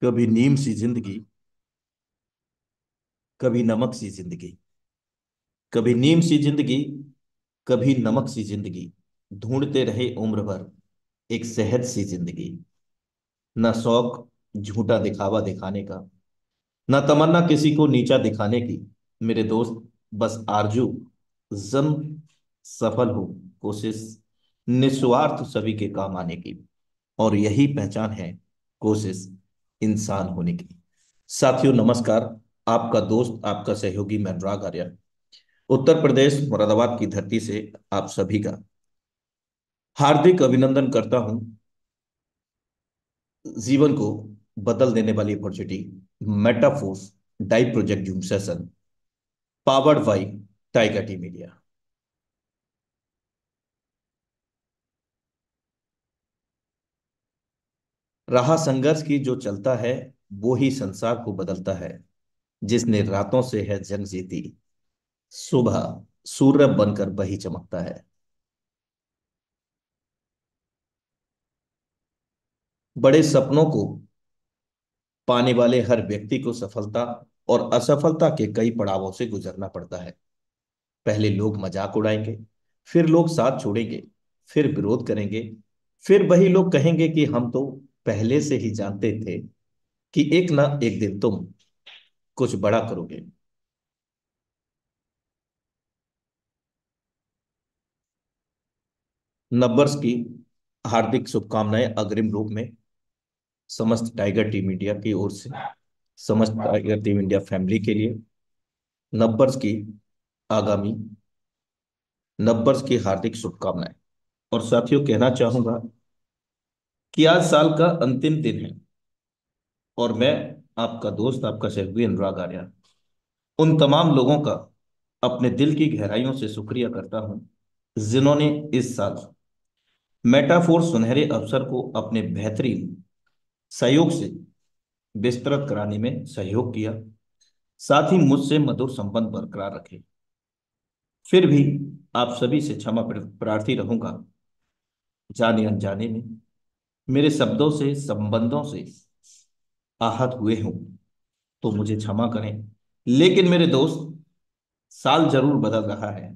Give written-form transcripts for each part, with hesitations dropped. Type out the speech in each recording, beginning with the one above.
कभी नीम सी जिंदगी, कभी नमक सी जिंदगी। कभी नीम सी जिंदगी, कभी नमक सी जिंदगी। ढूंढते रहे उम्र भर एक सेहत सी जिंदगी। न शौक झूठा दिखावा दिखाने का, न तमन्ना किसी को नीचा दिखाने की। मेरे दोस्त, बस आरजू जम सफल हो, कोशिश निस्वार्थ सभी के काम आने की। और यही पहचान है, कोशिश इंसान होने की। साथियों नमस्कार। आपका दोस्त, आपका सहयोगी मैं अनुराग आर्य, उत्तर प्रदेश मुरादाबाद की धरती से आप सभी का हार्दिक अभिनंदन करता हूं। जीवन को बदल देने वाली opportunity, Metaforce die project Zoom session, powered by tiger T media. रहा संघर्ष की जो चलता है, वो ही संसार को बदलता है। जिसने रातों से है जंग जीती, सुबह सूर्य बनकर वही चमकता है। बड़े सपनों को पाने वाले हर व्यक्ति को सफलता और असफलता के कई पड़ावों से गुजरना पड़ता है। पहले लोग मजाक उड़ाएंगे, फिर लोग साथ छोड़ेंगे, फिर विरोध करेंगे, फिर वही लोग कहेंगे कि हम तो पहले से ही जानते थे कि एक ना एक दिन तुम कुछ बड़ा करोगे। नववर्ष की हार्दिक शुभकामनाएं अग्रिम रूप में समस्त टाइगर टीम इंडिया की ओर से, समस्त टाइगर टीम इंडिया फैमिली के लिए नववर्ष की आगामी नववर्ष की हार्दिक शुभकामनाएं। और साथियों कहना चाहूंगा कि आज साल का अंतिम दिन है, और मैं आपका दोस्त, आपका सहयोगी अनुराग आर्य, उन तमाम लोगों का अपने दिल की गहराइयों से शुक्रिया करता हूं जिन्होंने इस साल मेटाफोर सुनहरे अवसर को अपने बेहतरीन सहयोग से विस्तृत कराने में सहयोग किया, साथ ही मुझसे मधुर संबंध बरकरार रखे। फिर भी आप सभी से क्षमा प्रार्थी रहूंगा, जाने अनजाने में मेरे शब्दों से, संबंधों से आहत हुए हूं तो मुझे क्षमा करें। लेकिन मेरे दोस्त, साल जरूर बदल रहा है,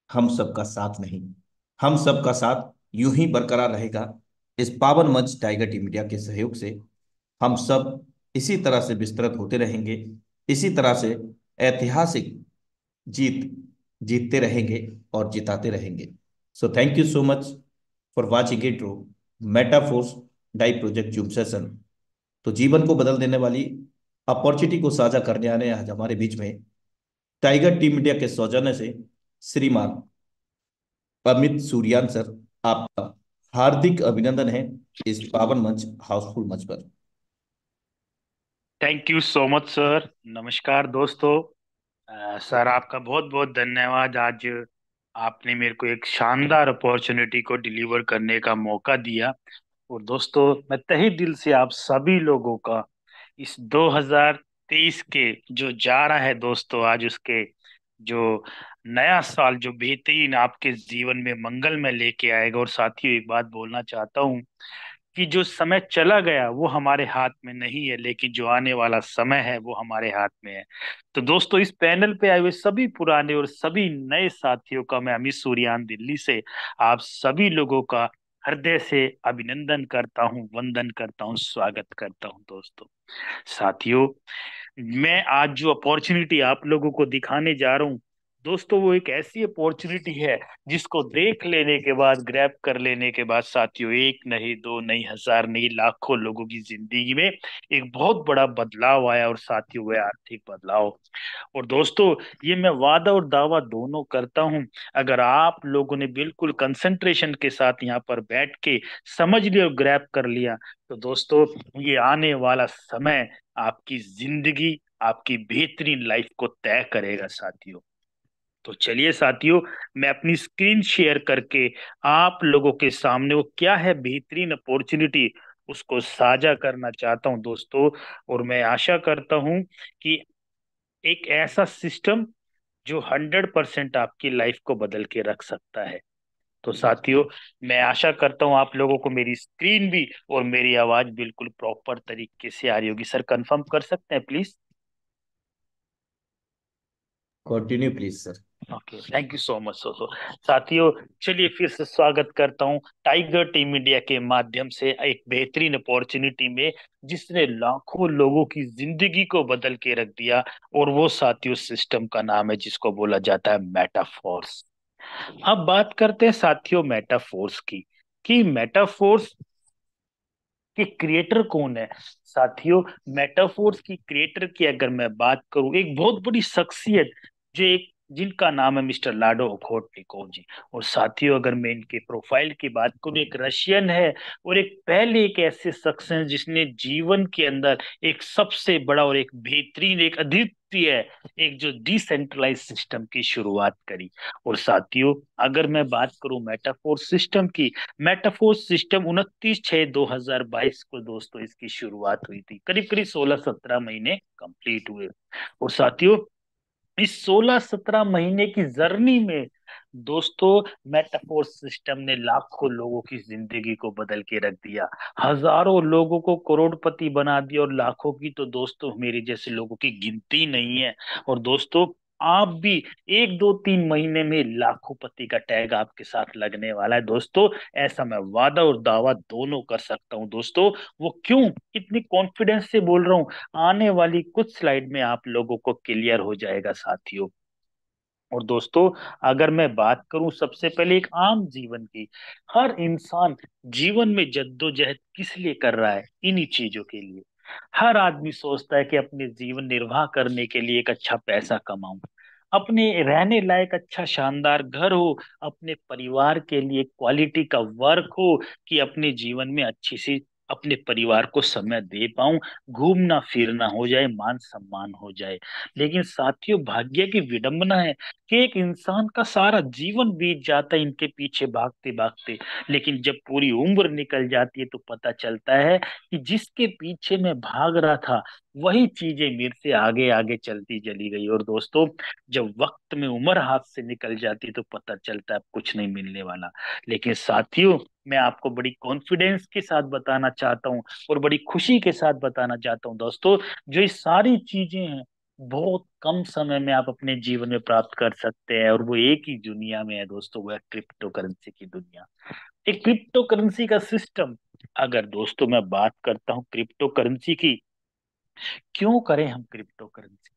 हम सबका साथ नहीं। हम सबका साथ यूं ही बरकरार रहेगा। इस पावन मंच टाइगर टी मीडिया के सहयोग से हम सब इसी तरह से विस्तृत होते रहेंगे, इसी तरह से ऐतिहासिक जीत जीतते रहेंगे और जिताते रहेंगे। So thank you so much for watching it through Metaforce die project Zoom session. तो जीवन को बदल देने वाली अपॉर्चुनिटी को साझा करने आने आज हमारे बीच में टाइगर टीम इंडिया के सौजन्य से श्रीमान अमित सूर्यान सर, आपका हार्दिक अभिनंदन है इस पावन मंच, हाउसफुल मंच पर। Thank you so much sir. नमस्कार दोस्तों। सर आपका बहुत बहुत धन्यवाद। आज आपने मेरे को एक शानदार अपॉर्चुनिटी को डिलीवर करने का मौका दिया। और दोस्तों, मैं तहे दिल से आप सभी लोगों का इस 2023 के जो जा रहा है दोस्तों, आज उसके जो नया साल जो बेहतरीन आपके जीवन में मंगल में लेके आएगा। और साथियों, एक बात बोलना चाहता हूँ कि जो समय चला गया वो हमारे हाथ में नहीं है, लेकिन जो आने वाला समय है वो हमारे हाथ में है। तो दोस्तों, इस पैनल पे आए हुए सभी पुराने और सभी नए साथियों का मैं अमित सूर्यान दिल्ली से आप सभी लोगों का हृदय से अभिनंदन करता हूं, वंदन करता हूं, स्वागत करता हूं दोस्तों। साथियों, मैं आज जो अपॉर्चुनिटी आप लोगों को दिखाने जा रहा हूँ दोस्तों, वो एक ऐसी अपॉर्चुनिटी है जिसको देख लेने के बाद, ग्रैब कर लेने के बाद साथियों, एक नहीं, दो नहीं, हजार नहीं, लाखों लोगों की जिंदगी में एक बहुत बड़ा बदलाव आया। और साथियों, वह आर्थिक बदलाव। और दोस्तों, ये मैं वादा और दावा दोनों करता हूं। अगर आप लोगों ने बिल्कुल कंसंट्रेशन के साथ यहाँ पर बैठ के समझ लिया और ग्रैब कर लिया, तो दोस्तों, ये आने वाला समय आपकी जिंदगी, आपकी बेहतरीन लाइफ को तय करेगा साथियों। तो चलिए साथियों, मैं अपनी स्क्रीन शेयर करके आप लोगों के सामने वो क्या है बेहतरीन अपॉर्चुनिटी, उसको साझा करना चाहता हूं दोस्तों। और मैं आशा करता हूं कि एक ऐसा सिस्टम जो 100% आपकी लाइफ को बदल के रख सकता है। तो साथियों, मैं आशा करता हूँ आप लोगों को मेरी स्क्रीन भी और मेरी आवाज बिल्कुल प्रॉपर तरीके से आ रही होगी। सर कंफर्म कर सकते हैं please? Continue please sir. Okay, thank you so much. So साथियों, चलिए फिर से स्वागत करता हूँ टाइगर टीम इंडिया के माध्यम से एक बेहतरीन अपॉर्चुनिटी में, जिसने लाखों लोगों की जिंदगी को बदल के रख दिया। और वो साथियों सिस्टम का नाम है जिसको बोला जाता है मेटाफोर्स। अब बात करते हैं साथियों मेटाफोर्स की, कि मेटाफोर्स के क्रिएटर कौन है। साथियों, मेटाफोर्स की क्रिएटर की अगर मैं बात करूं, एक बहुत बड़ी शख्सियत, जो एक जिनका नाम है मिस्टर लाडो ओखोटनिकोव जी। और साथियों, अगर मैं इनके प्रोफाइल की बात करूं, एक रशियन है और एक पहले एक ऐसे शख्स हैं जिसने जीवन के अंदर एक सबसे बड़ा और एक बेहतरीन, एक अद्वितीय, एक जो डिसेंट्रलाइज सिस्टम की शुरुआत करी। और साथियों, अगर मैं बात करूं मेटाफोर सिस्टम की, मेटाफोर सिस्टम 29/6/2022 को दोस्तों इसकी शुरुआत हुई थी। करीब करीब 16-17 महीने कंप्लीट हुए। और साथियों, इस 16-17 महीने की जर्नी में दोस्तों, मेटाफोर सिस्टम ने लाखों लोगों की जिंदगी को बदल के रख दिया। हजारों लोगों को करोड़पति बना दिया, और लाखों की तो दोस्तों मेरे जैसे लोगों की गिनती नहीं है। और दोस्तों, आप भी 1-2-3 महीने में लाखों पति का टैग आपके साथ लगने वाला है दोस्तों। ऐसा मैं वादा और दावा दोनों कर सकता हूं दोस्तों। वो क्यों इतनी कॉन्फिडेंस से बोल रहा हूँ, आने वाली कुछ स्लाइड में आप लोगों को क्लियर हो जाएगा साथियों। और दोस्तों, अगर मैं बात करूं सबसे पहले एक आम जीवन की, हर इंसान जीवन में जद्दोजहद किस लिए कर रहा है? इन्हीं चीजों के लिए। हर आदमी सोचता है कि अपने जीवन निर्वाह करने के लिए एक अच्छा पैसा कमाऊं, अपने रहने लायक अच्छा शानदार घर हो, अपने परिवार के लिए क्वालिटी का वर्क हो, कि अपने जीवन में अच्छी सी अपने परिवार को समय दे पाऊं, घूमना फिरना हो जाए, मान सम्मान हो जाए। लेकिन साथियों, भाग्य की विडंबना है कि एक इंसान का सारा जीवन बीत जाता है इनके पीछे भागते भागते, लेकिन जब पूरी उम्र निकल जाती है तो पता चलता है कि जिसके पीछे मैं भाग रहा था, वही चीजें मेरे से आगे आगे चलती चली गई। और दोस्तों, जब वक्त में उम्र हाथ से निकल जाती है तो पता चलता है अब कुछ नहीं मिलने वाला। लेकिन साथियों, मैं आपको बड़ी कॉन्फिडेंस के साथ बताना चाहता हूँ और बड़ी खुशी के साथ बताना चाहता हूँ दोस्तों, जो ये सारी चीजें हैं बहुत कम समय में आप अपने जीवन में प्राप्त कर सकते हैं। और वो एक ही दुनिया में है दोस्तों, वो है क्रिप्टो करेंसी की दुनिया। एक क्रिप्टो करेंसी का सिस्टम, अगर दोस्तों मैं बात करता हूँ क्रिप्टो करेंसी की, क्यों करें हम क्रिप्टो करेंसी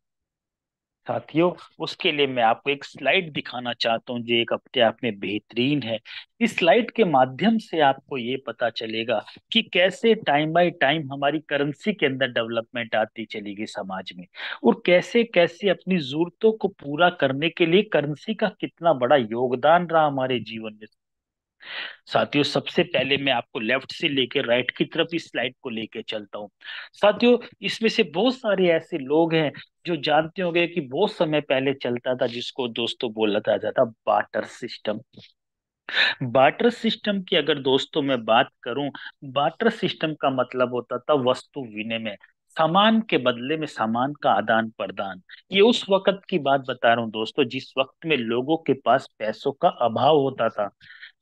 साथियों, उसके लिए मैं आपको एक स्लाइड दिखाना चाहता हूँ जो एक अपने आप में बेहतरीन है। इस स्लाइड के माध्यम से आपको ये पता चलेगा कि कैसे टाइम बाय टाइम हमारी करेंसी के अंदर डेवलपमेंट आती चली गई समाज में, और कैसे कैसे अपनी जरूरतों को पूरा करने के लिए करेंसी का कितना बड़ा योगदान रहा हमारे जीवन में। साथियों, सबसे पहले मैं आपको लेफ्ट से लेके राइट की तरफ इस स्लाइड को लेके चलता हूँ। साथियों, इसमें से बहुत सारे ऐसे लोग हैं जो जानते होंगे कि बहुत समय पहले चलता था, जिसको दोस्तों बोला जाता था बाटर सिस्टम। बाटर सिस्टम की अगर दोस्तों मैं बात करूं, बाटर सिस्टम का मतलब होता था वस्तु विनिमय, सामान के बदले में सामान का आदान प्रदान। ये उस वक्त की बात बता रहा हूं दोस्तों, जिस वक्त में लोगों के पास पैसों का अभाव होता था,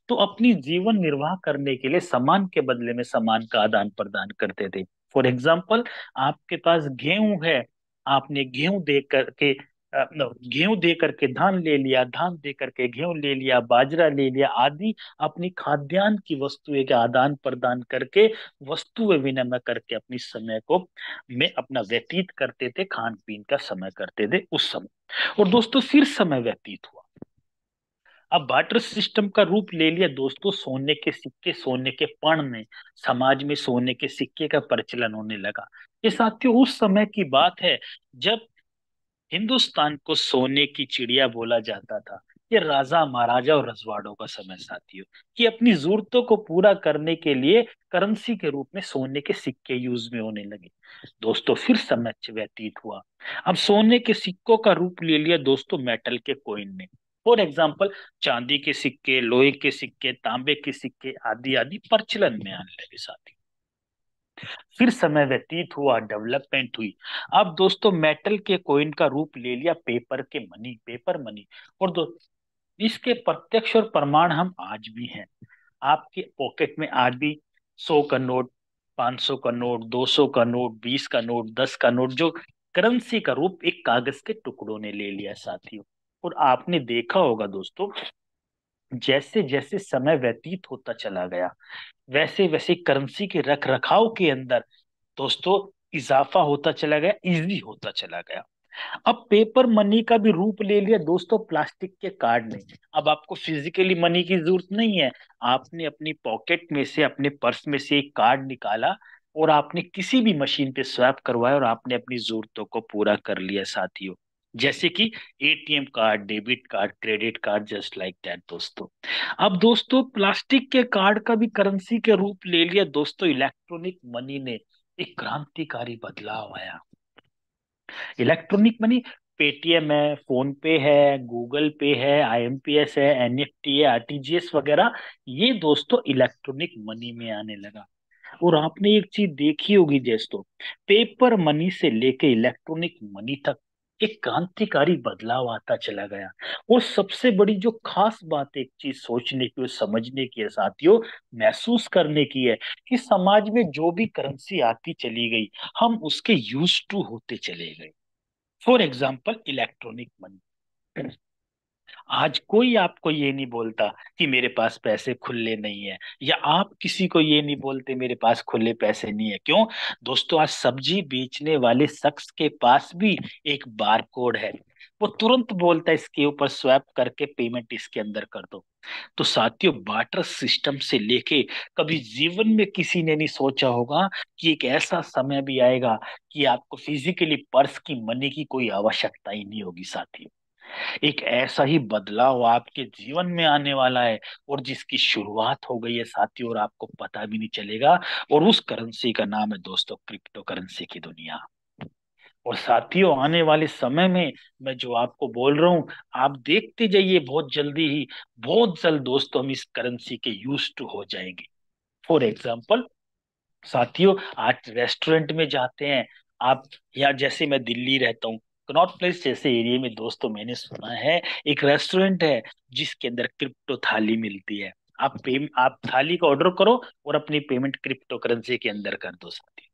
तो अपनी जीवन निर्वाह करने के लिए सामान के बदले में सामान का आदान प्रदान करते थे। फॉर एग्जाम्पल, आपके पास गेहूं है, आपने गेहूं दे करके गेहूं दे करके धान ले लिया, धान दे करके गेहूं ले लिया, बाजरा ले लिया आदि, अपनी खाद्यान्न की वस्तुएं के आदान प्रदान करके, वस्तु विनिमय करके अपनी समय को में अपना व्यतीत करते थे, खान पीन का समय करते थे उस समय। और दोस्तों, फिर समय व्यतीत हुआ, अब बार्टर सिस्टम का रूप ले लिया दोस्तों सोने के सिक्के, सोने के पण ने समाज में सोने के सिक्के का प्रचलन होने लगा। ये साथियों उस समय की बात है जब हिंदुस्तान को सोने की चिड़िया बोला जाता था। ये राजा महाराजा और रजवाड़ों का समय साथियों, कि अपनी जरूरतों को पूरा करने के लिए करेंसी के रूप में सोने के सिक्के यूज में होने लगे। दोस्तों, फिर समय व्यतीत हुआ, अब सोने के सिक्कों का रूप ले लिया दोस्तों मेटल के कॉइन ने। फॉर एग्जाम्पल, चांदी के सिक्के, लोहे के सिक्के, तांबे के सिक्के आदि आदि प्रचलन में आने लगे साथियों। फिर समय व्यतीत हुआ, डेवलपमेंट हुई, अब दोस्तों मेटल के कॉइन का रूप ले लिया पेपर के मनी, पेपर मनी। और इसके प्रत्यक्ष और प्रमाण हम आज भी हैं। आपके पॉकेट में आज भी 100 का नोट, 500 का नोट, 200 का नोट, 20 का नोट, 10 का नोट, जो करेंसी का रूप एक कागज के टुकड़ों ने ले लिया साथियों। और आपने देखा होगा दोस्तों, जैसे जैसे समय व्यतीत होता चला गया, वैसे वैसे करेंसी के रख रखाव के अंदर दोस्तों इजाफा होता चला गया, इजी होता चला गया। अब पेपर मनी का भी रूप ले लिया दोस्तों प्लास्टिक के कार्ड ने। अब आपको फिजिकली मनी की जरूरत नहीं है। आपने अपनी पॉकेट में से, अपने पर्स में से एक कार्ड निकाला और आपने किसी भी मशीन पे स्वैप करवाया और आपने अपनी जरूरतों को पूरा कर लिया साथियों। जैसे कि ATM card, debit card, credit card, just like that दोस्तों। अब दोस्तों प्लास्टिक के कार्ड का भी करेंसी के रूप ले लिया दोस्तों इलेक्ट्रॉनिक मनी ने। एक क्रांतिकारी बदलाव आया। इलेक्ट्रॉनिक मनी, पेटीएम है, फोन पे है, गूगल पे है, आईएमपीएस है, एनईएफटी है, आरटीजीएस वगैरह, ये दोस्तों इलेक्ट्रॉनिक मनी में आने लगा। और आपने एक चीज देखी होगी दोस्तों, पेपर मनी से लेके इलेक्ट्रॉनिक मनी तक एक क्रांतिकारी बदलाव आता चला गया। और सबसे बड़ी जो खास बात एक चीज सोचने की और समझने की है साथियों, महसूस करने की है, कि समाज में जो भी करेंसी आती चली गई, हम उसके यूज टू होते चले गए। For example electronic money. आज कोई आपको ये नहीं बोलता कि मेरे पास पैसे खुले नहीं है, या आप किसी को ये नहीं बोलते मेरे पास खुले पैसे नहीं है। क्यों दोस्तों? आज सब्जी बेचने वाले शख्स के पास भी एक बार कोड है। वो तुरंत बोलता है इसके ऊपर स्वैप करके पेमेंट इसके अंदर कर दो। तो साथियों बार्टर सिस्टम से लेके कभी जीवन में किसी ने नहीं सोचा होगा कि एक ऐसा समय भी आएगा कि आपको फिजिकली पर्स की, मनी की कोई आवश्यकता ही नहीं होगी साथियों। एक ऐसा ही बदलाव आपके जीवन में आने वाला है, और जिसकी शुरुआत हो गई है साथियों, और आपको पता भी नहीं चलेगा। और उस करेंसी का नाम है दोस्तों क्रिप्टो करेंसी की दुनिया। और साथियों आने वाले समय में मैं जो आपको बोल रहा हूं, आप देखते जाइए, बहुत जल्दी ही, बहुत जल्द दोस्तों हम इस करेंसी के यूज टू हो जाएंगे। फॉर एग्जाम्पल साथियों, आज रेस्टोरेंट में जाते हैं आप, या जैसे मैं दिल्ली रहता हूँ, कनॉट प्लेस जैसे एरिया में दोस्तों, मैंने सुना है एक रेस्टोरेंट है जिसके अंदर क्रिप्टो थाली मिलती है। आप थाली का ऑर्डर करो और अपनी पेमेंट क्रिप्टो करेंसी के अंदर कर दो साथी।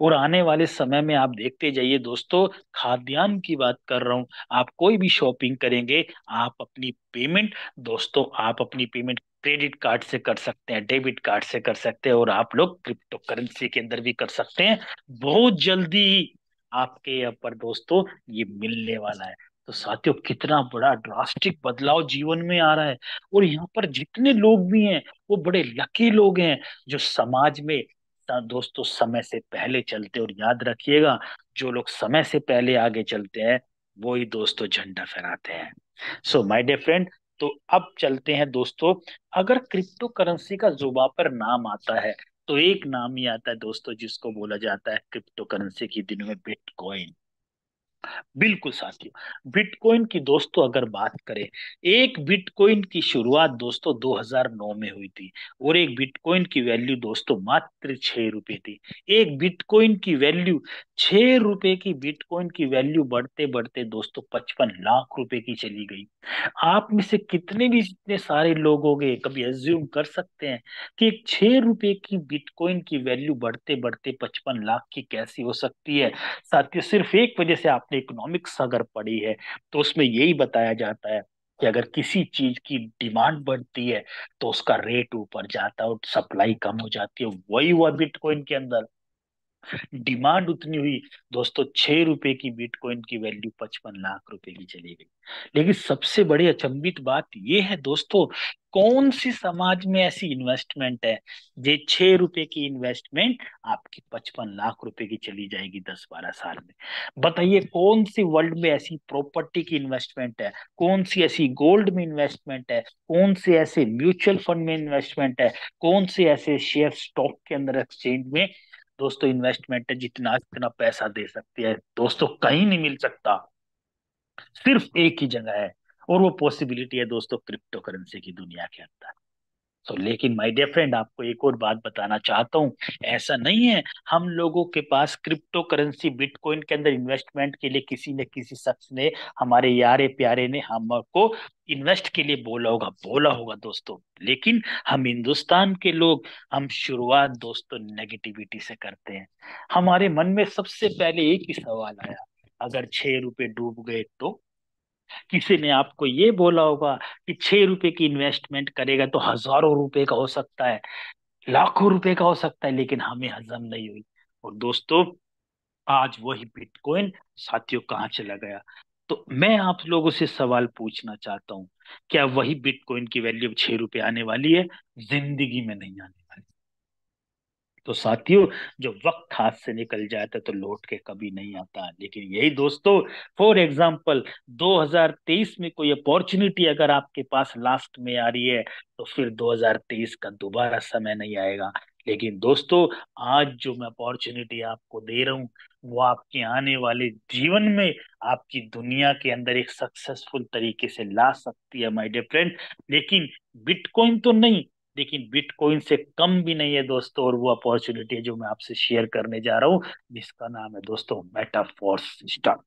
और आने वाले समय में आप देखते जाइए दोस्तों, खाद्यान्न की बात कर रहा हूं, आप कोई भी शॉपिंग करेंगे, आप अपनी पेमेंट दोस्तों, आप अपनी पेमेंट क्रेडिट कार्ड से कर सकते हैं, डेबिट कार्ड से कर सकते हैं, और आप लोग क्रिप्टो करेंसी के अंदर भी कर सकते हैं। बहुत जल्दी ही आपके यहाँ पर दोस्तों ये मिलने वाला है। तो साथियों कितना बड़ा ड्रास्टिक बदलाव जीवन में आ रहा है। और यहाँ पर जितने लोग भी हैं, वो बड़े लकी लोग हैं जो समाज में दोस्तों समय से पहले चलते। और याद रखिएगा, जो लोग समय से पहले आगे चलते हैं, वो ही दोस्तों झंडा फहराते हैं। सो माय डियर फ्रेंड, तो अब चलते हैं दोस्तों। अगर क्रिप्टो करेंसी का जुबा पर नाम आता है, तो एक नाम ही आता है दोस्तों, जिसको बोला जाता है क्रिप्टो करेंसी की दिनों में बिटकॉइन। बिल्कुल साथियों, बिटकॉइन की दोस्तों अगर बात करें, एक बिटकॉइन की शुरुआत दोस्तों 2009 में हुई थी। और एक बिटकॉइन की वैल्यू दोस्तों मात्र 6 रुपए थी। एक बिटकॉइन की वैल्यू, 6 रुपए की बिटकॉइन की वैल्यू बढ़ते बढ़ते दोस्तों 55 लाख रुपए की चली गई। आप में से कितने भी इतने सारे लोग होंगे, कभी एज्यूम कर सकते हैं कि एक 6 रुपए की बिटकॉइन की वैल्यू बढ़ते बढ़ते 55 लाख की कैसी हो सकती है? साथियों सिर्फ एक वजह से, आपने इकोनॉमिक्स अगर पढ़ी है तो उसमें यही बताया जाता है कि अगर किसी चीज की डिमांड बढ़ती है तो उसका रेट ऊपर जाता है और सप्लाई कम हो जाती है। वही हुआ बिटकॉइन के अंदर। डिमांड उतनी हुई दोस्तों, 6 रुपए की बिटकॉइन की वैल्यू 55 लाख रुपए की चली गई। लेकिन सबसे बड़ी अचंभित बात यह है दोस्तों, कौन सी समाज में ऐसी इन्वेस्टमेंट है, जे 6 रुपए की इन्वेस्टमेंट आपकी 55 लाख रुपए की चली जाएगी 10-12 साल में? बताइए कौन सी वर्ल्ड में ऐसी प्रॉपर्टी की इन्वेस्टमेंट है, कौन सी ऐसी गोल्ड में इन्वेस्टमेंट है, कौन से ऐसे म्यूचुअल फंड में इन्वेस्टमेंट है, कौन से ऐसे शेयर स्टॉक के अंदर, एक्सचेंज में दोस्तों इन्वेस्टमेंट है, जितना इतना पैसा दे सकती है? दोस्तों कहीं नहीं मिल सकता, सिर्फ एक ही जगह है। और वो पॉसिबिलिटी है दोस्तों क्रिप्टो करेंसी की दुनिया के अंदर। लेकिन माय डियर फ्रेंड, आपको एक और बात बताना चाहता हूँ। ऐसा नहीं है हम लोगों के पास क्रिप्टो करेंसी बिटकॉइन के अंदर इन्वेस्टमेंट के लिए किसी न किसी शख्स ने, हमारे यारे प्यारे ने हमको इन्वेस्ट के लिए बोला होगा दोस्तों। लेकिन हम हिंदुस्तान के लोग, हम शुरुआत दोस्तों नेगेटिविटी से करते हैं। हमारे मन में सबसे पहले एक ही सवाल आया, अगर 6 रुपए डूब गए तो? किसी ने आपको ये बोला होगा कि 6 रुपए की इन्वेस्टमेंट करेगा तो हजारों रुपए का हो सकता है, लाखों रुपए का हो सकता है, लेकिन हमें हजम नहीं हुई। और दोस्तों, आज वही बिटकॉइन साथियों कहाँ चला गया? तो मैं आप लोगों से सवाल पूछना चाहता हूँ, क्या वही बिटकॉइन की वैल्यू 6 रुपए आने वाली है? जिंदगी में नहीं आने वाली। तो साथियों, जो वक्त हाथ से निकल जाता है तो लौट के कभी नहीं आता। लेकिन यही दोस्तों, फॉर एग्जाम्पल 2023 में कोई अपॉर्चुनिटी अगर आपके पास लास्ट में आ रही है, तो फिर 2023 का दोबारा समय नहीं आएगा। लेकिन दोस्तों, आज जो मैं अपॉर्चुनिटी आपको दे रहा हूँ, वो आपके आने वाले जीवन में, आपकी दुनिया के अंदर एक सक्सेसफुल तरीके से ला सकती है माय डियर फ्रेंड। लेकिन बिटकॉइन तो नहीं, लेकिन बिटकॉइन से कम भी नहीं है दोस्तों। और वो अपॉर्चुनिटी है जो मैं आपसे शेयर करने जा रहा हूँ, जिसका नाम है दोस्तों मेटाफोर्स सिस्टम।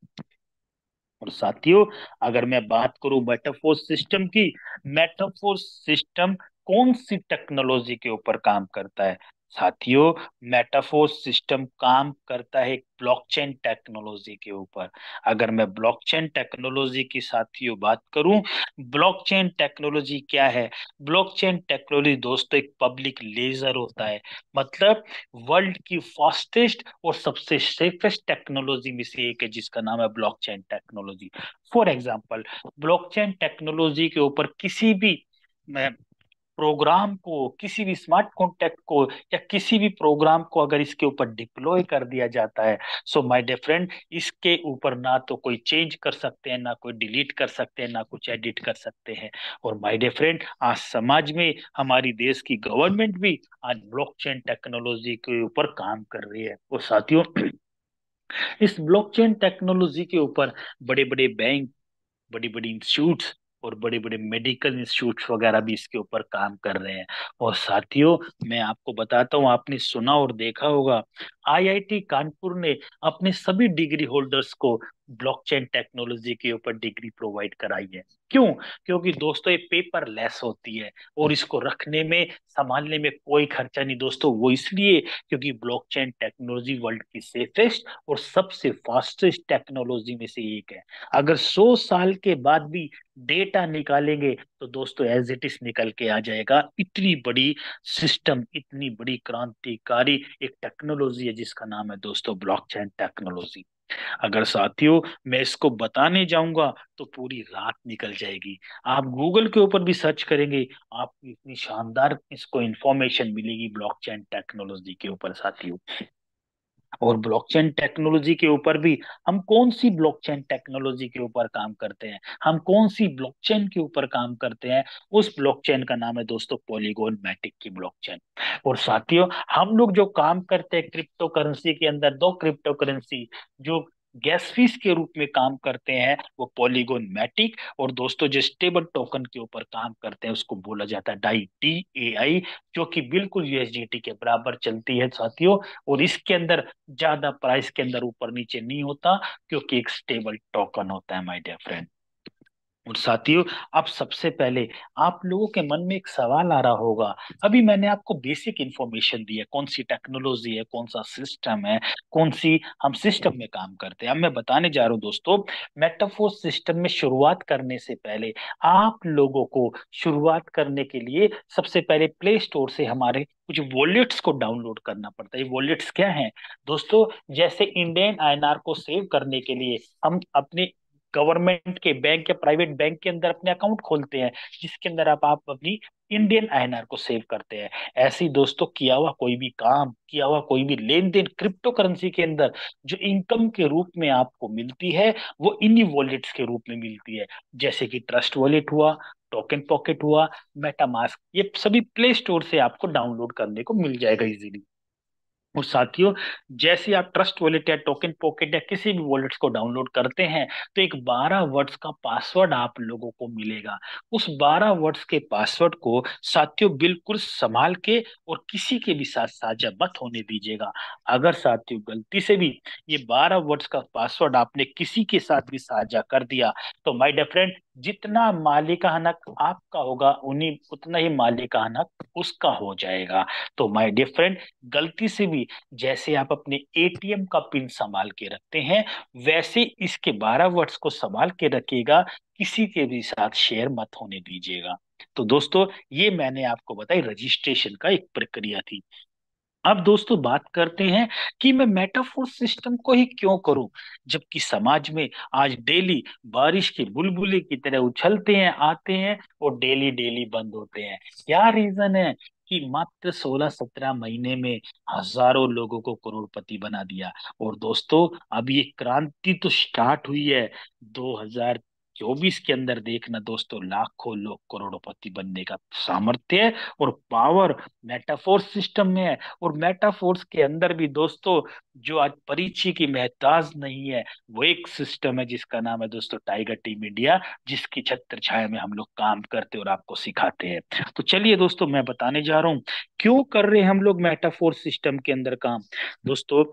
और साथियों, अगर मैं बात करूं मेटाफोर्स सिस्टम की, मेटाफोर्स सिस्टम कौन सी टेक्नोलॉजी के ऊपर काम करता है? साथियों, मेटाफोर्स सिस्टम काम करता है एक ब्लॉकचेन टेक्नोलॉजी के ऊपर। अगर मैं ब्लॉकचेन टेक्नोलॉजी की साथियों बात करूं, ब्लॉकचेन टेक्नोलॉजी क्या है? ब्लॉकचेन टेक्नोलॉजी दोस्तों एक पब्लिक लेजर होता है। मतलब वर्ल्ड की फास्टेस्ट और सबसे सेफेस्ट टेक्नोलॉजी में से एक है, जिसका नाम है blockchain technology. For example, blockchain technology के ऊपर किसी भी प्रोग्राम को, किसी भी स्मार्ट कॉन्ट्रैक्ट को, या किसी भी प्रोग्राम को अगर इसके ऊपर डिप्लॉय कर दिया जाता है, सो माय डियर फ्रेंड, इसके ऊपर ना तो कोई चेंज कर सकते हैं, ना कोई डिलीट कर सकते हैं, ना कुछ एडिट कर सकते हैं। और माय डियर फ्रेंड, आज समाज में हमारी देश की गवर्नमेंट भी आज ब्लॉकचेन टेक्नोलॉजी के ऊपर काम कर रही है। और साथियों, इस ब्लॉकचेन टेक्नोलॉजी के ऊपर बड़े बड़े बैंक, बड़ी बड़ी इंस्टीट्यूट्स और बड़े बड़े मेडिकल इंस्टीट्यूट्स वगैरह भी इसके ऊपर काम कर रहे हैं। और साथियों, मैं आपको बताता हूँ, आपने सुना और देखा होगा, आईआईटी कानपुर ने अपने सभी डिग्री होल्डर्स को ब्लॉकचेन टेक्नोलॉजी के ऊपर डिग्री प्रोवाइड कराई है। क्यों? क्योंकि दोस्तों ये पेपर लेस होती है, और इसको रखने में, संभालने में कोई खर्चा नहीं दोस्तों। वो इसलिए क्योंकि ब्लॉकचेन टेक्नोलॉजी वर्ल्ड की सेफेस्ट और सबसे फास्टेस्ट टेक्नोलॉजी में से एक है। अगर 100 साल के बाद भी डेटा निकालेंगे, तो दोस्तों एज इट इज निकल के आ जाएगा। इतनी बड़ी सिस्टम, इतनी बड़ी क्रांतिकारी एक टेक्नोलॉजी है, जिसका नाम है दोस्तों ब्लॉकचेन टेक्नोलॉजी। अगर साथियों मैं इसको बताने जाऊंगा तो पूरी रात निकल जाएगी। आप गूगल के ऊपर भी सर्च करेंगे, आपको इतनी शानदार इसको इंफॉर्मेशन मिलेगी ब्लॉकचेन टेक्नोलॉजी के ऊपर साथियों। और ब्लॉकचेन टेक्नोलॉजी के ऊपर भी, हम कौन सी ब्लॉकचेन टेक्नोलॉजी के ऊपर काम करते हैं, हम कौन सी ब्लॉकचेन के ऊपर काम करते हैं? उस ब्लॉकचेन का नाम है दोस्तों पॉलीगॉन मैटिक की ब्लॉकचेन। और साथियों, हम लोग जो काम करते हैं क्रिप्टो करेंसी के अंदर, दो क्रिप्टो करेंसी जो गैस फीस के रूप में काम करते हैं, वो पॉलीगॉन मैटिक, और दोस्तों जो स्टेबल टोकन के ऊपर काम करते हैं उसको बोला जाता है डाई, DAI, जो कि बिल्कुल यूएसडीटी के बराबर चलती है साथियों। और इसके अंदर ज्यादा प्राइस के अंदर ऊपर नीचे नहीं होता, क्योंकि एक स्टेबल टोकन होता है माय डियर फ्रेंड। और साथियों, अब सबसे पहले आप लोगों के मन में एक सवाल आ रहा होगा, अभी मैंने आपको बेसिक इंफॉर्मेशन दी है, कौन सी टेक्नोलॉजी है, कौन सा सिस्टम है, कौन सी हम सिस्टम में काम करते हैं। अब मैं बताने जा रहा हूँ दोस्तों, मेटाफोर सिस्टम में शुरुआत करने से पहले, आप लोगों को शुरुआत करने के लिए सबसे पहले प्ले स्टोर से हमारे कुछ वॉलेट्स को डाउनलोड करना पड़ता है। ये वॉलेट्स क्या हैं दोस्तों? जैसे इंडियन आईएनआर को सेव करने के लिए हम अपने गवर्नमेंट के बैंक या प्राइवेट बैंक के अंदर अपने अकाउंट खोलते हैं, जिसके अंदर आप अपनी इंडियन आईएनआर को सेव करते हैं। ऐसे ही दोस्तों, किया हुआ कोई भी काम, किया हुआ कोई भी लेन देन क्रिप्टो करेंसी के अंदर जो इनकम के रूप में आपको मिलती है, वो इन्हीं वॉलेट्स के रूप में मिलती है। जैसे कि ट्रस्ट वॉलेट हुआ, टोकन पॉकेट हुआ, मेटामास्क, ये सभी प्ले स्टोर से आपको डाउनलोड करने को मिल जाएगा इजीली। और साथियों, जैसे आप ट्रस्ट वॉलेट या टोकन पॉकेट या किसी भी वॉलेट्स को डाउनलोड करते हैं, तो एक 12 वर्ड्स का पासवर्ड आप लोगों को मिलेगा। उस 12 वर्ड्स के पासवर्ड को साथियों बिल्कुल संभाल के और किसी के भी साथ साझा मत होने दीजिएगा। अगर साथियों गलती से भी ये 12 वर्ड्स का पासवर्ड आपने किसी के साथ भी साझा कर दिया, तो माय डियर फ्रेंड, जितना मालिकाना हक आपका होगा उन्हीं उतना ही मालिकाना हक उसका हो जाएगा। तो माय डियर फ्रेंड, गलती से भी जैसे आप अपने एटीएम का पिन संभाल के रखते हैं, वैसे इसके 12 वर्ड्स को संभाल के रखिएगा, किसी के भी साथ शेयर मत होने दीजिएगा। तो दोस्तों, ये मैंने आपको बताई रजिस्ट्रेशन का एक प्रक्रिया थी। अब दोस्तों बात करते हैं कि मैं मेटाफोर सिस्टम को ही क्यों करूं, जबकि समाज में आज डेली बारिश की बुलबुले की तरह उछलते हैं, आते हैं और डेली डेली बंद होते हैं। क्या रीजन है कि मात्र 16-17 महीने में हजारों लोगों को करोड़पति बना दिया। और दोस्तों, अब ये क्रांति तो स्टार्ट हुई है। 2024 के अंदर देखना दोस्तों, लाखों लोग करोड़पति बनने का सामर्थ्य और पावर मेटाफोर सिस्टम में है। और मेटाफोर्स के अंदर भी दोस्तों, जो आज परिचय की मोहताज नहीं है, वो एक सिस्टम है जिसका नाम है दोस्तों टाइगर टीम इंडिया, जिसकी छत्र छाया में हम लोग काम करते और आपको सिखाते हैं। तो चलिए दोस्तों, मैं बताने जा रहा हूँ क्यों कर रहे हैं हम लोग मेटाफोर सिस्टम के अंदर काम। दोस्तों,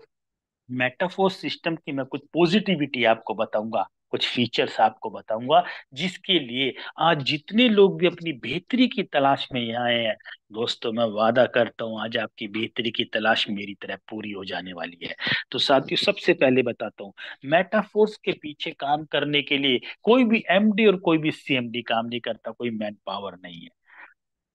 मेटाफोर सिस्टम की मैं कुछ पॉजिटिविटी आपको बताऊंगा, कुछ फीचर्स आपको बताऊंगा, जिसके लिए आज जितने लोग भी अपनी बेहतरी की तलाश में यहाँ आए हैं, दोस्तों मैं वादा करता हूँ आज आपकी बेहतरी की तलाश मेरी तरह पूरी हो जाने वाली है। तो साथियों, सबसे पहले बताता हूँ, मेटाफोर्स के पीछे काम करने के लिए कोई भी एमडी और कोई भी सीएमडी काम नहीं करता, कोई मैन पावर नहीं है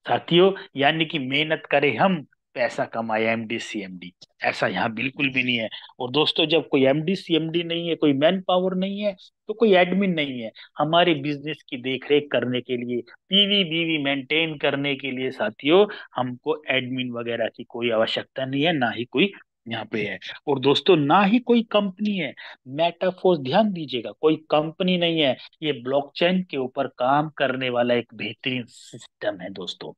साथियों। यानी कि मेहनत करें हम, पैसा कमाए एमडी सीएमडी, ऐसा यहाँ बिल्कुल भी नहीं है। और दोस्तों, जब कोई एमडी सीएमडी नहीं है, कोई मैन पावर नहीं है, तो कोई एडमिन नहीं है हमारे बिजनेस की देखरेख करने के लिए, पीवी बीवी मेंटेन करने के लिए साथियों, हमको एडमिन वगैरह की कोई आवश्यकता नहीं है, ना ही कोई यहाँ पे है। और दोस्तों, ना ही कोई कंपनी है। मेटाफोर्स, ध्यान दीजिएगा, कोई कंपनी नहीं है, ये ब्लॉकचेन के ऊपर काम करने वाला एक बेहतरीन सिस्टम है दोस्तों।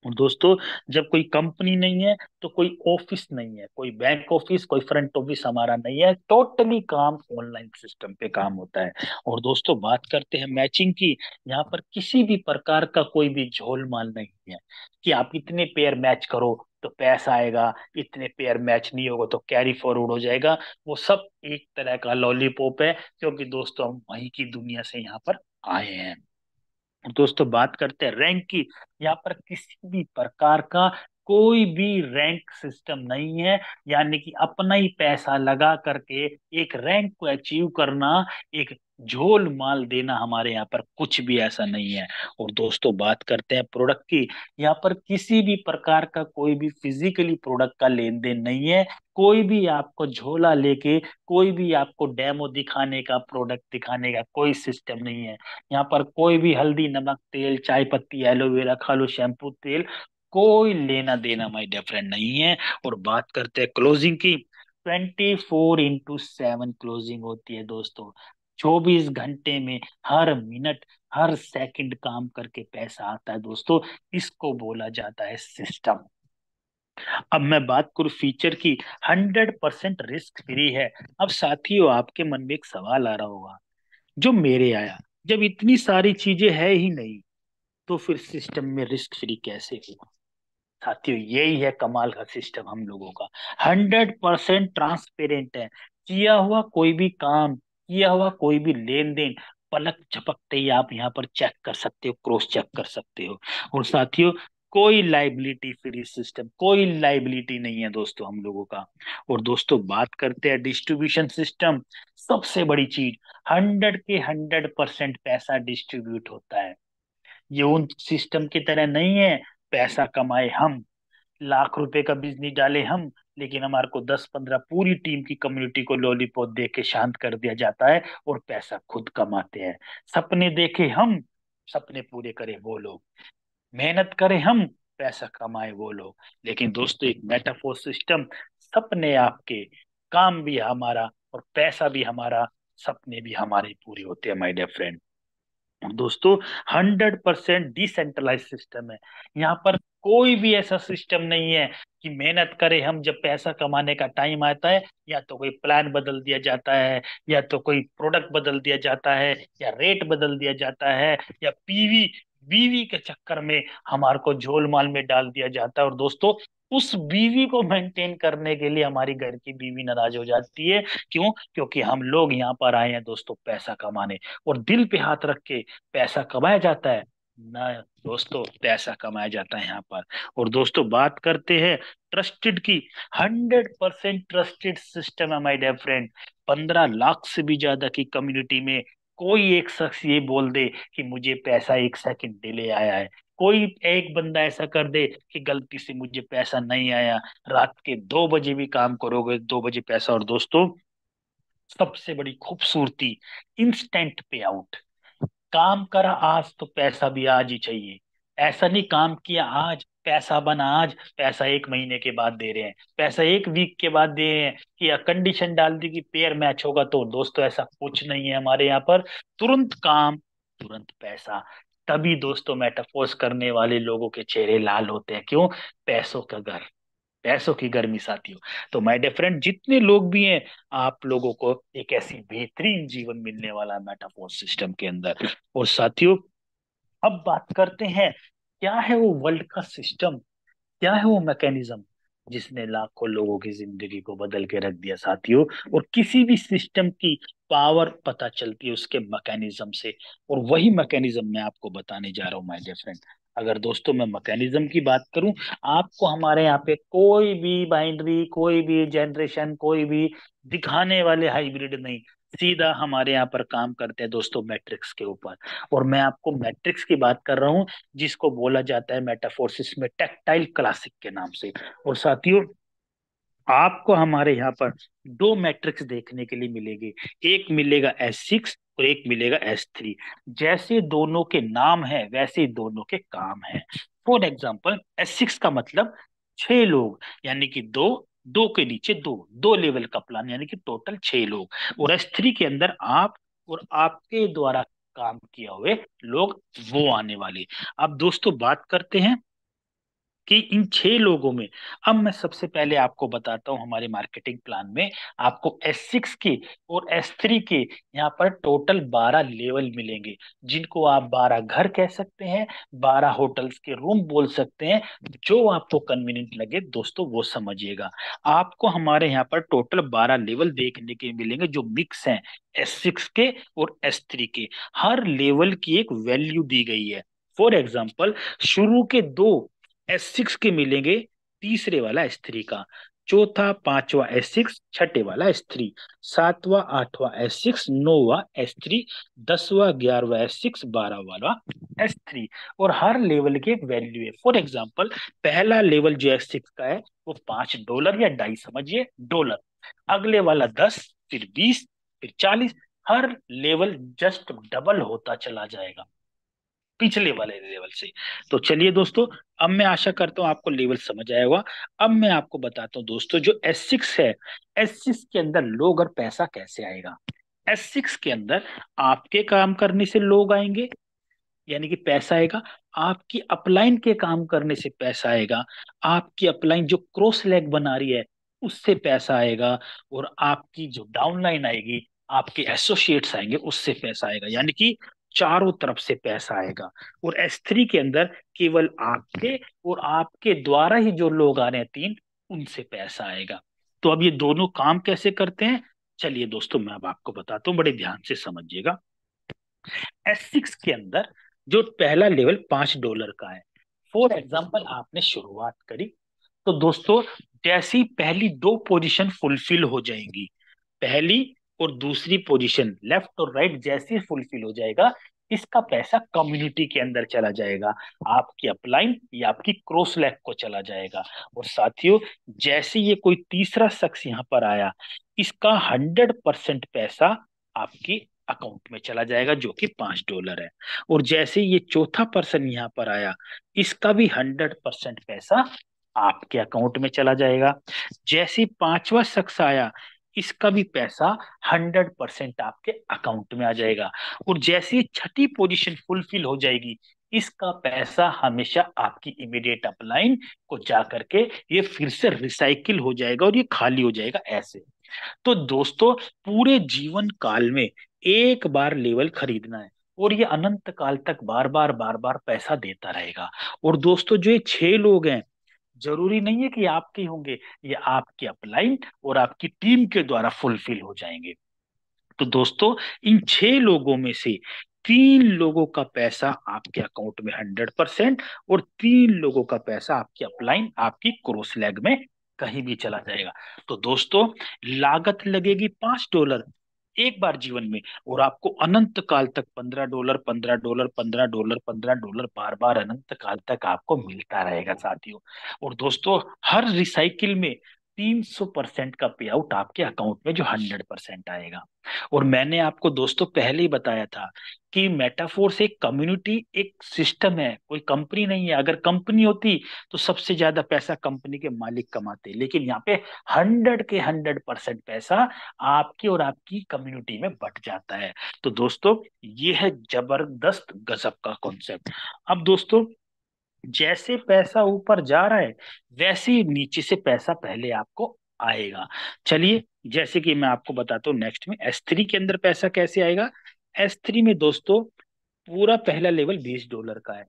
और दोस्तों, जब कोई कंपनी नहीं है तो कोई ऑफिस नहीं है, कोई बैंक ऑफिस, कोई फ्रंट ऑफिस हमारा नहीं है, टोटली काम ऑनलाइन सिस्टम पे काम होता है। और दोस्तों, बात करते हैं मैचिंग की। यहाँ पर किसी भी प्रकार का कोई भी झोलमाल नहीं है कि आप इतने पेयर मैच करो तो पैसा आएगा, इतने पेयर मैच नहीं होगा तो कैरी फॉरवर्ड हो जाएगा। वो सब एक तरह का लॉलीपॉप है, क्योंकि दोस्तों हम वहीं की दुनिया से यहाँ पर आए हैं। दोस्तों, बात करते हैं रैंक की। यहाँ पर किसी भी प्रकार का कोई भी रैंक सिस्टम नहीं है, यानी कि अपना ही पैसा लगा करके एक रैंक को अचीव करना, एक झोल माल देना, हमारे यहाँ पर कुछ भी ऐसा नहीं है। और दोस्तों, बात करते हैं प्रोडक्ट की। यहाँ पर किसी भी प्रकार का कोई भी फिजिकली प्रोडक्ट का लेन देन नहीं है। कोई भी आपको झोला लेके, कोई भी आपको डेमो दिखाने का, प्रोडक्ट दिखाने का कोई सिस्टम नहीं है। यहाँ पर कोई भी हल्दी, नमक, तेल, चाय पत्ती, एलोवेरा खा लो, शैम्पू, तेल, कोई लेना देना माय डियर फ्रेंड नहीं है। और बात करते हैं क्लोजिंग की। 24x7 क्लोजिंग होती है दोस्तों। 24 घंटे में हर मिनट, हर सेकंड काम करके पैसा आता है दोस्तों। इसको बोला जाता है सिस्टम। अब मैं बात करूं फीचर की, 100% रिस्क फ्री है। अब साथियों, आपके मन में एक सवाल आ रहा होगा, जो मेरे आया, जब इतनी सारी चीजें है ही नहीं, तो फिर सिस्टम में रिस्क फ्री कैसे हुआ। साथियों, यही है कमाल का सिस्टम हम लोगों का। 100% ट्रांसपेरेंट है। किया हुआ कोई भी काम, किया हुआ कोई भी लेन देन, पलक झपकते ही आप यहाँ पर चेक कर सकते हो, क्रॉस चेक कर सकते हो। और साथियों, कोई लाइबिलिटी फ्री सिस्टम, कोई लाइबिलिटी नहीं है दोस्तों हम लोगों का। और दोस्तों, बात करते हैं डिस्ट्रीब्यूशन सिस्टम, सबसे बड़ी चीज, 100% पैसा डिस्ट्रीब्यूट होता है। ये उन सिस्टम की तरह नहीं है, पैसा कमाए हम, लाख रुपए का बिजनेस डाले हम, लेकिन हमारे को 10-15 पूरी टीम की कम्युनिटी को लॉलीपॉप दे के शांत कर दिया जाता है और पैसा खुद कमाते हैं। सपने देखे हम, सपने पूरे करे वो लोग, मेहनत करें हम, पैसा कमाए वो लोग। लेकिन दोस्तों, एक मेटाफोर सिस्टम, सपने आपके, काम भी हमारा और पैसा भी हमारा, सपने भी हमारे पूरे होते हैं माय डियर फ्रेंड। दोस्तों, 100% डिसेंट्रलाइज सिस्टम है। यहाँ पर कोई भी ऐसा सिस्टम नहीं है कि मेहनत करे हम, जब पैसा कमाने का टाइम आता है या तो कोई प्लान बदल दिया जाता है, या तो कोई प्रोडक्ट बदल दिया जाता है, या रेट बदल दिया जाता है, या बीवी बीवी के चक्कर में हमारे को झोलमाल में डाल दिया जाता है। और दोस्तों, उस बीवी को मेंटेन करने के लिए हमारी घर की बीवी नाराज हो जाती है। क्यों? क्योंकि हम लोग यहाँ पर आए हैं दोस्तों पैसा कमाने, और दिल पे हाथ रख के पैसा कमाया जाता है ना दोस्तों, पैसा कमाया जाता है यहाँ पर। और दोस्तों, बात करते हैं ट्रस्टेड की। 100% ट्रस्टेड सिस्टम है माय डियर फ्रेंड। 15 लाख से भी ज्यादा की कम्युनिटी में कोई एक शख्स ये बोल दे कि मुझे पैसा 1 सेकंड डिले आया है, कोई एक बंदा ऐसा कर दे कि गलती से मुझे पैसा नहीं आया, रात के 2 बजे भी काम करोगे 2 बजे पैसा। और दोस्तों, सबसे बड़ी खूबसूरती, इंस्टेंट पे आउट। काम करा आज तो पैसा भी आज ही चाहिए। ऐसा नहीं काम किया आज पैसा बना आज, पैसा 1 महीने के बाद दे रहे हैं, पैसा 1 वीक के बाद दे रहे हैं, कि या कंडीशन डाल दी कि पेयर मैच होगा। तो दोस्तों, ऐसा कुछ नहीं है हमारे यहाँ पर। तुरंत काम, तुरंत पैसा। तभी दोस्तों मेटाफोर्स करने वाले लोगों के चेहरे लाल होते हैं। क्यों? पैसों का घर, पैसों की गर्मी साथियों। तो माय डियर फ्रेंड, जितने लोग भी हैं, आप लोगों को एक ऐसी बेहतरीन जीवन मिलने वाला है मेटाफोर सिस्टम के अंदर। और साथियों, अब बात करते हैं, क्या है वो वर्ल्ड का सिस्टम, क्या है वो मैकेनिज्म जिसने लाखों लोगों की जिंदगी को बदल के रख दिया साथियों। और किसी भी सिस्टम की पावर पता चलती है उसके मैकेनिज्म से, और वही मैकेनिज्म मैं आपको बताने जा रहा हूँ माय डियर फ्रेंड। अगर दोस्तों मैं मैकेनिज्म की बात करूं, आपको हमारे यहाँ पे कोई भी बाइनरी, कोई भी जनरेशन, कोई भी दिखाने वाले हाइब्रिड नहीं, सीधा हमारे यहाँ पर काम करते हैं दोस्तों मैट्रिक्स के ऊपर। और मैं आपको मैट्रिक्स की बात कर रहा हूँ, जिसको बोला जाता है मेटाफोर्सिस में टैक्टाइल क्लासिक के नाम से। और साथियों, आपको हमारे यहाँ पर दो मैट्रिक्स देखने के लिए मिलेंगे। एक मिलेगा S6 और एक मिलेगा S3। जैसे दोनों के नाम है वैसे ही दोनों के काम है। फॉर एग्जाम्पल, S6 का मतलब 6 लोग, यानी कि दो, दो के नीचे दो, दो लेवल का प्लान, यानी कि टोटल 6 लोग। और S3 के अंदर आप और आपके द्वारा काम किया हुए लोग, वो आने वाले। अब दोस्तों, बात करते हैं कि इन 6 लोगों में, अब मैं सबसे पहले आपको बताता हूं हमारे मार्केटिंग प्लान में आपको S6 के और S3 के यहाँ पर टोटल 12 लेवल मिलेंगे, जिनको आप 12 घर कह सकते हैं, 12 होटल्स के रूम बोल सकते हैं, जो आपको कन्वीनियंट लगे दोस्तों वो समझिएगा। आपको हमारे यहाँ पर टोटल 12 लेवल देखने के मिलेंगे, जो मिक्स हैं S6 के और S3 के। हर लेवल की एक वैल्यू दी गई है। फॉर एग्जाम्पल, शुरू के दो S6 के मिलेंगे, तीसरे वाला S3 का, चौथा पांचवा S6, छठे वाला S3, सातवां आठवां S6, नौवां S3, 10वां 11वां S6, 12वां वाला S3। और हर लेवल की एक वैल्यू है। फॉर एग्जाम्पल, पहला लेवल जो S6 का है वो $5 या ढाई समझिए डॉलर, अगले वाला 10, फिर 20, फिर 40। हर लेवल जस्ट डबल होता चला जाएगा पिछले वाले लेवल से। तो चलिए दोस्तों, अब मैं आशा करता हूँ आपको लेवल समझ आया होगा। अब मैं आपको बताता हूँ दोस्तों, जो S6 है, S6 के अंदर लोग और पैसा कैसे आएगा। S6 के अंदर आपके काम करने से लोग आएंगे, यानी कि पैसा आएगा। आपकी अपलाइन के काम करने से पैसा आएगा। आपकी अपलाइन जो क्रॉस लेग बना रही है उससे पैसा आएगा। और आपकी जो डाउनलाइन आएगी, आपके एसोसिएट्स आएंगे, उससे पैसा आएगा। यानी कि चारों तरफ से पैसा आएगा। और S3 के अंदर केवल आपके और आपके द्वारा ही जो लोग आ रहे हैं तीन, उनसे पैसा आएगा। तो अब ये दोनों काम कैसे करते हैं, चलिए दोस्तों मैं अब आपको बताता हूँ, बड़े ध्यान से समझिएगा। S6 के अंदर जो पहला लेवल $5 का है, फॉर एग्जाम्पल आपने शुरुआत करी, तो दोस्तों जैसी पहली दो पोजीशन फुलफिल हो जाएंगी, पहली और दूसरी पोजीशन लेफ्ट और राइट जैसी फुलफिल हो जाएगा, इसका पैसा कम्युनिटी के अंदर चला जाएगा, आपकी अपलाइन या आपकी क्रॉस लेग को चला जाएगा। और साथियों, जैसे ये कोई तीसरा शख्स यहाँ पर आया, इसका 100% पैसा आपकी अकाउंट में चला जाएगा, जो कि $5 है। और जैसे ये चौथा पर्सन यहाँ पर आया, इसका भी 100% पैसा आपके अकाउंट में चला जाएगा। जैसे पांचवा शख्स आया, इसका भी पैसा 100% आपके अकाउंट में आ जाएगा। और जैसे ही छठी पोजीशन फुलफिल हो जाएगी, इसका पैसा हमेशा आपकी इमीडिएट अपलाइन को जा करके ये फिर से रिसाइकिल हो जाएगा और ये खाली हो जाएगा ऐसे। तो दोस्तों पूरे जीवन काल में एक बार लेवल खरीदना है और ये अनंत काल तक बार बार पैसा देता रहेगा। और दोस्तों जो ये 6 लोग हैं, जरूरी नहीं है कि आपके होंगे, ये आपके अपलाइन और आपकी टीम के द्वारा फुलफिल हो जाएंगे। तो दोस्तों इन 6 लोगों में से 3 लोगों का पैसा आपके अकाउंट में 100% और 3 लोगों का पैसा आपकी अपलाइन आपकी क्रॉस लेग में कहीं भी चला जाएगा। तो दोस्तों लागत लगेगी $5 एक बार जीवन में, और आपको अनंत काल तक $15 $15 $15 $15 बार बार अनंत काल तक आपको मिलता रहेगा साथियों। और दोस्तों हर रिसाइकिल में 300% का पे आउट आपके अकाउंट में जो 100% आएगा। और मैंने आपको दोस्तों पहले ही बताया था कि मेटाफोर्स एक कम्युनिटी एक सिस्टम है, कोई कंपनी नहीं है। अगर कंपनी होती तो सबसे ज्यादा पैसा कंपनी के मालिक कमाते, लेकिन यहाँ पे 100% पैसा आपकी और आपकी कम्युनिटी में बट जाता है। तो दोस्तों ये है जबरदस्त गजब का कॉन्सेप्ट। अब दोस्तों जैसे पैसा ऊपर जा रहा है वैसे ही नीचे से पैसा पहले आपको आएगा। चलिए जैसे कि मैं आपको बताता हूँ नेक्स्ट में S3 के अंदर पैसा कैसे आएगा। S3 में दोस्तों पूरा पहला लेवल $20 का है,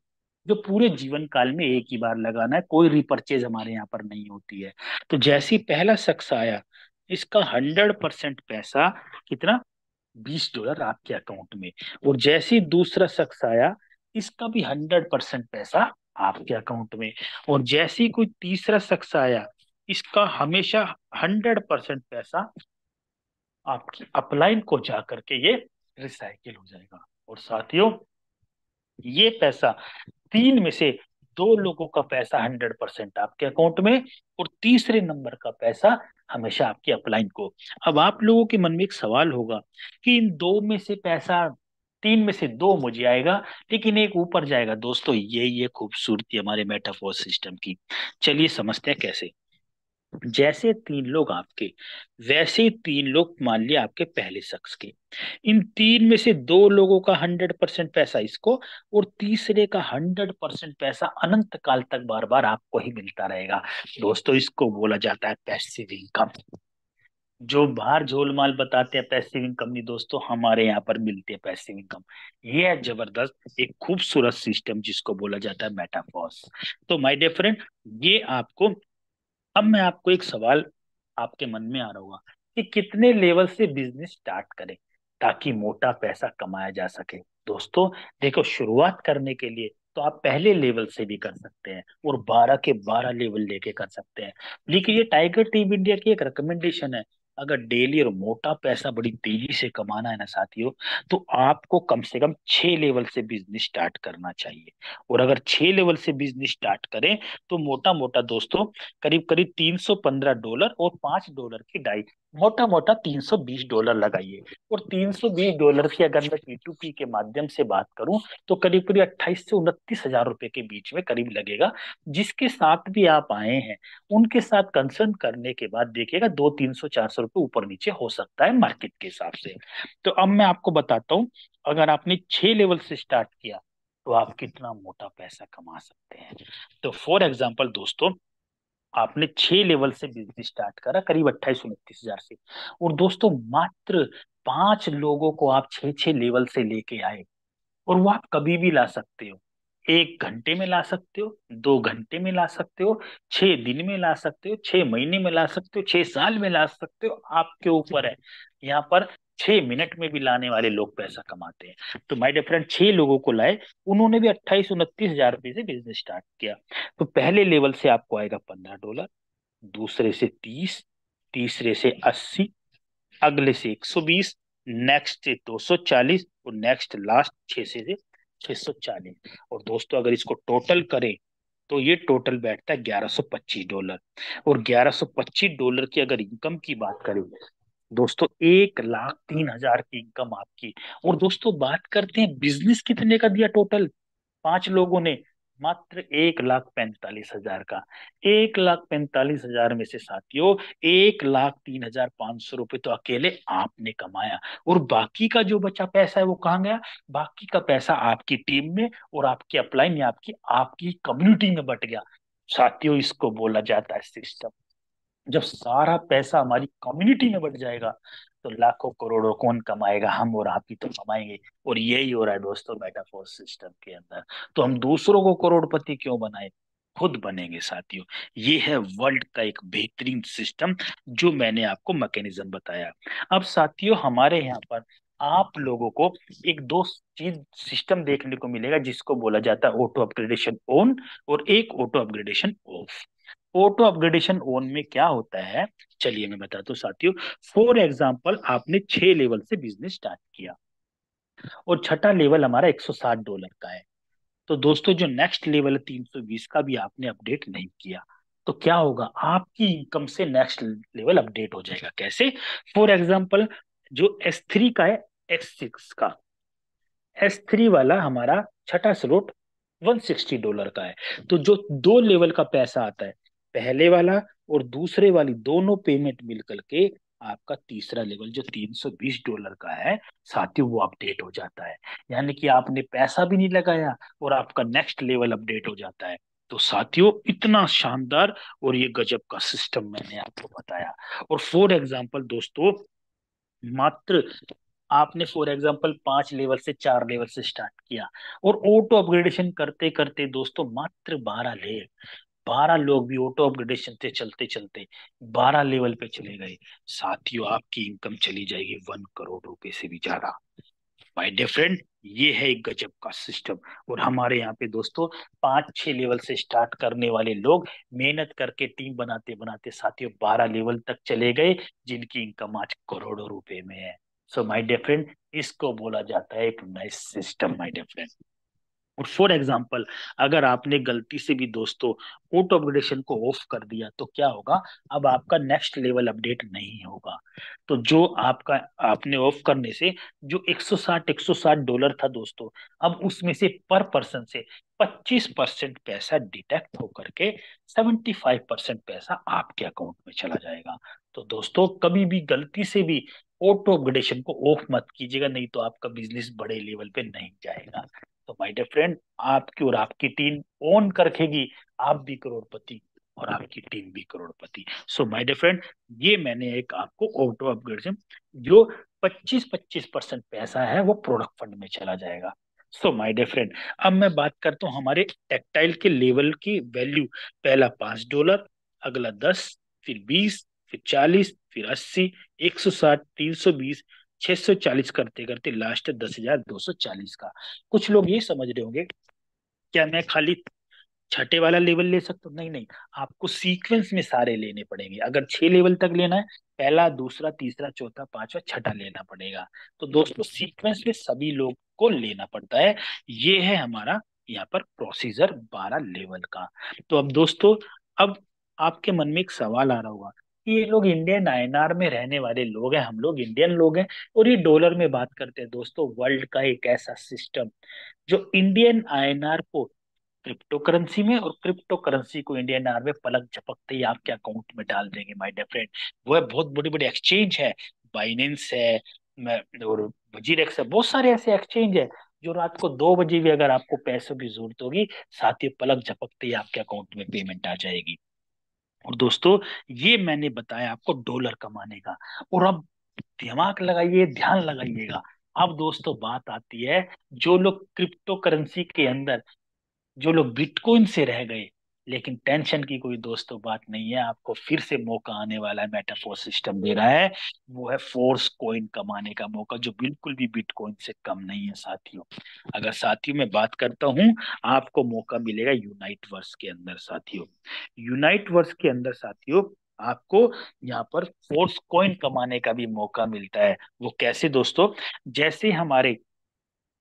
जो पूरे जीवन काल में एक ही बार लगाना है, कोई रिपर्चेज हमारे यहाँ पर नहीं होती है। तो जैसे ही पहला शख्स आया, इसका 100% पैसा कितना, $20 आपके अकाउंट में। और जैसे ही दूसरा शख्स आया, इसका भी 100% पैसा आपके अकाउंट में। और जैसे ही कोई तीसरा शख्स आया, इसका हमेशा 100% पैसा आपकी अपलाइन को जा करके ये रिसाइकिल हो जाएगा। और साथियों ये पैसा 3 में से 2 लोगों का पैसा 100% आपके अकाउंट में, और तीसरे नंबर का पैसा हमेशा आपकी अपलाइन को। अब आप लोगों के मन में एक सवाल होगा कि इन दो में से पैसा, 3 में से 2 मुझे आएगा लेकिन एक ऊपर जाएगा। दोस्तों ये खूबसूरती हमारे मेटाफोर सिस्टम की। चलिए समझते हैं कैसे। जैसे 3 लोग आपके, वैसे ही 3 लोग मान लिया आपके पहले शख्स के। इन 3 में से 2 लोगों का 100% पैसा इसको, और तीसरे का 100% पैसा अनंत काल तक बार बार आपको ही मिलता रहेगा। दोस्तों इसको बोला जाता है पैसिव इनकम। जो बाहर झोलमाल बताते हैं पैसिव इनकम नहीं दोस्तों, हमारे यहाँ पर मिलती है पैसिव इनकम। ये है जबरदस्त एक खूबसूरत सिस्टम जिसको बोला जाता है मेटाफॉर्स। तो माय डियर फ्रेंड, ये आपको, अब मैं आपको एक सवाल आपके मन में आ रहा होगा कि कितने लेवल से बिजनेस स्टार्ट करें ताकि मोटा पैसा कमाया जा सके। दोस्तों देखो, शुरुआत करने के लिए तो आप पहले लेवल से भी कर सकते हैं और 12 के 12 लेवल लेके कर सकते हैं। लेकिन ये टाइगर टीम इंडिया की एक रिकमेंडेशन है। अगर डेली और मोटा पैसा बड़ी तेजी से कमाना है ना साथियों, तो आपको कम से कम 6 लेवल से बिजनेस स्टार्ट करना चाहिए। और अगर 6 लेवल से बिजनेस स्टार्ट करें तो मोटा मोटा दोस्तों करीब करीब $315 और $5 की डाई, मोटा मोटा $320 लगाइए। और $320 की अगर मैं P2P के माध्यम से बात करूं तो करीब करीब 28 से 29 हजार रुपए के बीच में करीब लगेगा। जिसके साथ भी आप आए हैं उनके साथ कंसर्न करने के बाद देखिएगा 200 300 400 रुपये ऊपर नीचे हो सकता है मार्केट के हिसाब से। तो अब मैं आपको बताता हूँ, अगर आपने 6 लेवल से स्टार्ट किया तो आप कितना मोटा पैसा कमा सकते हैं। तो फॉर एग्जाम्पल दोस्तों, आपने 6 लेवल से बिजनेस स्टार्ट करा करीब 28 29 हजार से, और दोस्तों मात्र 5 लोगों को आप 6 6 लेवल से लेके आए, और वो आप कभी भी ला सकते हो। 1 घंटे में ला सकते हो, 2 घंटे में ला सकते हो, 6 दिन में ला सकते हो, 6 महीने में ला सकते हो, 6 साल में ला सकते हो, आपके ऊपर है। यहाँ पर 6 मिनट में भी लाने वाले लोग पैसा कमाते हैं। तो माय डियर फ्रेंड 6 लोगों को लाए, उन्होंने भी 28 29 हजार रुपये से बिजनेस स्टार्ट किया। तो पहले लेवल से आपको आएगा $15, दूसरे से 30, तीसरे से 80, अगले से 120, नेक्स्ट से 240, और नेक्स्ट लास्ट 6 से 640। और दोस्तों अगर इसको टोटल करें तो ये टोटल बैठता है $1125। और $1125 की अगर इनकम की बात करें दोस्तों, 1,03,000 की इनकम आपकी। और दोस्तों बात करते हैं बिजनेस कितने का दिया टोटल 5 लोगों ने, मात्र 1,45,000 का। 1,45,000 में से साथियों 1,03,500 रुपये तो अकेले आपने कमाया, और बाकी का जो बचा पैसा है वो कहाँ गया? बाकी का पैसा आपकी टीम में और आपके अपलाइन या आपकी आपकी कम्युनिटी में बट गया। साथियों, इसको बोला जाता है सिस्टम। जब सारा पैसा हमारी कम्युनिटी में बट जाएगा तो लाखों करोड़ों कौन कमाएगा? हम और आप ही तो कमाएंगे। और यही हो रहा है दोस्तों मेटाफोर सिस्टम के अंदर। तो हम दूसरों को करोड़पति क्यों बनाए? खुद बनेंगे साथियों। ये है वर्ल्ड का एक बेहतरीन सिस्टम जो मैंने आपको मैकेनिज्म बताया। अब साथियों, हमारे यहाँ पर आप लोगों को एक दो चीज सिस्टम देखने को मिलेगा जिसको बोला जाता है ऑटो अपग्रेडेशन ऑन और एक auto upgradation of. Auto upgradation on में क्या होता है, चलिए मैं बताता हूँ साथियों। फॉर एग्जाम्पल, आपने 6 लेवल से बिजनेस स्टार्ट किया और छठा लेवल हमारा $160 का है। तो दोस्तों, जो नेक्स्ट लेवल है 320 का भी आपने अपडेट नहीं किया, तो क्या होगा? आपकी इनकम से नेक्स्ट लेवल अपडेट हो जाएगा। कैसे? फॉर एग्जाम्पल, जो S3 का है, S6 का, S3 वाला हमारा छठा स्लॉट $160 का है। तो जो दो लेवल का पैसा आता है, पहले वाला और दूसरे वाली दोनों पेमेंट मिल करके आपका तीसरा लेवल जो $320 का है साथियों, वो अपडेट हो जाता है। यानी कि आपने पैसा भी नहीं लगाया और आपका नेक्स्ट लेवल अपडेट हो जाता है। तो साथियों, इतना शानदार और ये गजब का सिस्टम मैंने आपको बताया। और फॉर एग्जाम्पल दोस्तों, मात्र आपने फॉर एग्जांपल 5 लेवल से 4 लेवल से स्टार्ट किया और ऑटो अपग्रेडेशन करते करते दोस्तों मात्र 12 लोग भी ऑटो अपग्रेडेशन से चलते चलते 12 लेवल पे चले गए। साथियों, आपकी इनकम चली जाएगी 1 करोड़ रुपए से भी ज्यादा। माय डियर फ्रेंड, ये है एक गजब का सिस्टम। और हमारे यहाँ पे दोस्तों 5-6 लेवल से स्टार्ट करने वाले लोग मेहनत करके टीम बनाते बनाते साथियों 12 लेवल तक चले गए, जिनकी इनकम आज करोड़ों रुपए में है। सो माय डियर फ्रेंड, इसको बोला जाता है एक nice system my dear friend. और फॉर एग्जाम्पल, अगर आपने गलती से भी दोस्तों ऑटो अपग्रेडेशन को ऑफ कर दिया तो क्या होगा? अब आपका नेक्स्ट लेवल अपडेट नहीं होगा। तो जो आपका आपने ऑफ करने से जो 160 था दोस्तों, अब उसमें से पर पर्सन से 25% पैसा डिडक्ट होकर के 75% पैसा आपके अकाउंट में चला जाएगा। तो दोस्तों, कभी भी गलती से भी ऑटो अपग्रेडेशन को ऑफ मत कीजिएगा, नहीं तो आपका बिजनेस बड़े लेवल पे नहीं जाएगा। तो माय डियर फ्रेंड, आपकी और आपकी टीम ओन रखेगी, आप भी करोड़पति और आपकी टीम भी करोड़पति। सो माय डियर फ्रेंड, ये मैंने एक आपको ऑटो अपग्रेडेशन जो 25-25% पैसा है वो प्रोडक्ट फंड में चला जाएगा। सो माय डियर फ्रेंड, अब मैं बात करता हूँ हमारे टेक्टाइल के लेवल की वैल्यू। पहला $5, अगला 10, फिर 20, फिर 40, फिर 80, 160, 320, 640 करते करते लास्ट 10,240 का। कुछ लोग ये समझ रहे होंगे, क्या मैं खाली छठे वाला लेवल ले सकता हूँ? नहीं नहीं, आपको सीक्वेंस में सारे लेने पड़ेंगे। अगर 6 लेवल तक लेना है, पहला, दूसरा, तीसरा, चौथा, पांचवा, छठा लेना पड़ेगा। तो दोस्तों, सीक्वेंस में सभी लोग को लेना पड़ता है। ये है हमारा यहाँ पर प्रोसीजर 12 लेवल का। तो अब दोस्तों, अब आपके मन में एक सवाल आ रहा होगा कि ये लोग इंडियन आईएनआर में रहने वाले लोग हैं, हम लोग इंडियन लोग हैं और ये डॉलर में बात करते हैं। दोस्तों, वर्ल्ड का एक ऐसा सिस्टम जो इंडियन आईएनआर को क्रिप्टो करेंसी में और क्रिप्टो करेंसी को इंडियन आर में पलक झपकते ही आपके अकाउंट में डाल देंगे माय डियर फ्रेंड। वो है बहुत बड़ी बड़ी एक्सचेंज है, बाइनेंस है, और वजीरेक्स है, बहुत सारे ऐसे एक्सचेंज है जो रात को 2 बजे भी अगर आपको पैसों की जरूरत होगी, साथ ही पलक झपकते ही आपके अकाउंट में पेमेंट आ जाएगी। और दोस्तों, ये मैंने बताया आपको डॉलर कमाने का। और अब दिमाग लगाइए, ध्यान लगाइएगा। अब दोस्तों, बात आती है जो लोग क्रिप्टो करेंसी के अंदर, जो लोग बिटकॉइन से रह गए, लेकिन टेंशन की कोई दोस्तों बात नहीं है, आपको फिर से मौका आने वाला है, मेटाफोर सिस्टम दे रहा है। वो है फोर्स कॉइन कमाने का मौका, जो बिल्कुल भी बिटकॉइन से कम नहीं है साथियों। अगर साथियों मैं बात करता हूं, आपको मौका मिलेगा यूनाइट वर्स के अंदर साथियों। यूनाइट वर्स के अंदर साथियों आपको यहाँ पर फोर्स कॉइन कमाने का भी मौका मिलता है। वो कैसे दोस्तों? जैसे हमारे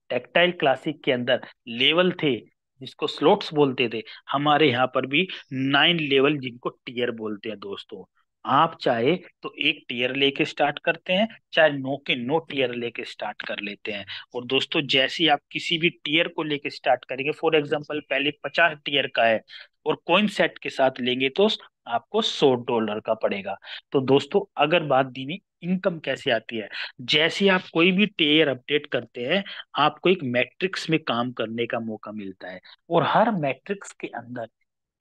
टेक्टाइल क्लासिक के अंदर लेवल थे जिसको स्लोट्स बोलते थे, हमारे यहाँ पर भी 9 लेवल जिनको टीयर बोलते हैं दोस्तों। आप चाहे तो एक टीयर लेके स्टार्ट करते हैं, चाहे नो के नो टीयर लेके स्टार्ट कर लेते हैं। और दोस्तों जैसे ही आप किसी भी टीयर को लेके स्टार्ट करेंगे, फॉर एग्जांपल पहले 50 टीयर का है और कॉइन सेट के साथ लेंगे तो आपको $100 का पड़ेगा। तो दोस्तों अगर बात दी इनकम कैसे आती है, जैसे आप कोई भी टीयर अपडेट करते हैं, आपको एक मैट्रिक्स में काम करने का मौका मिलता है। और हर मैट्रिक्स के अंदर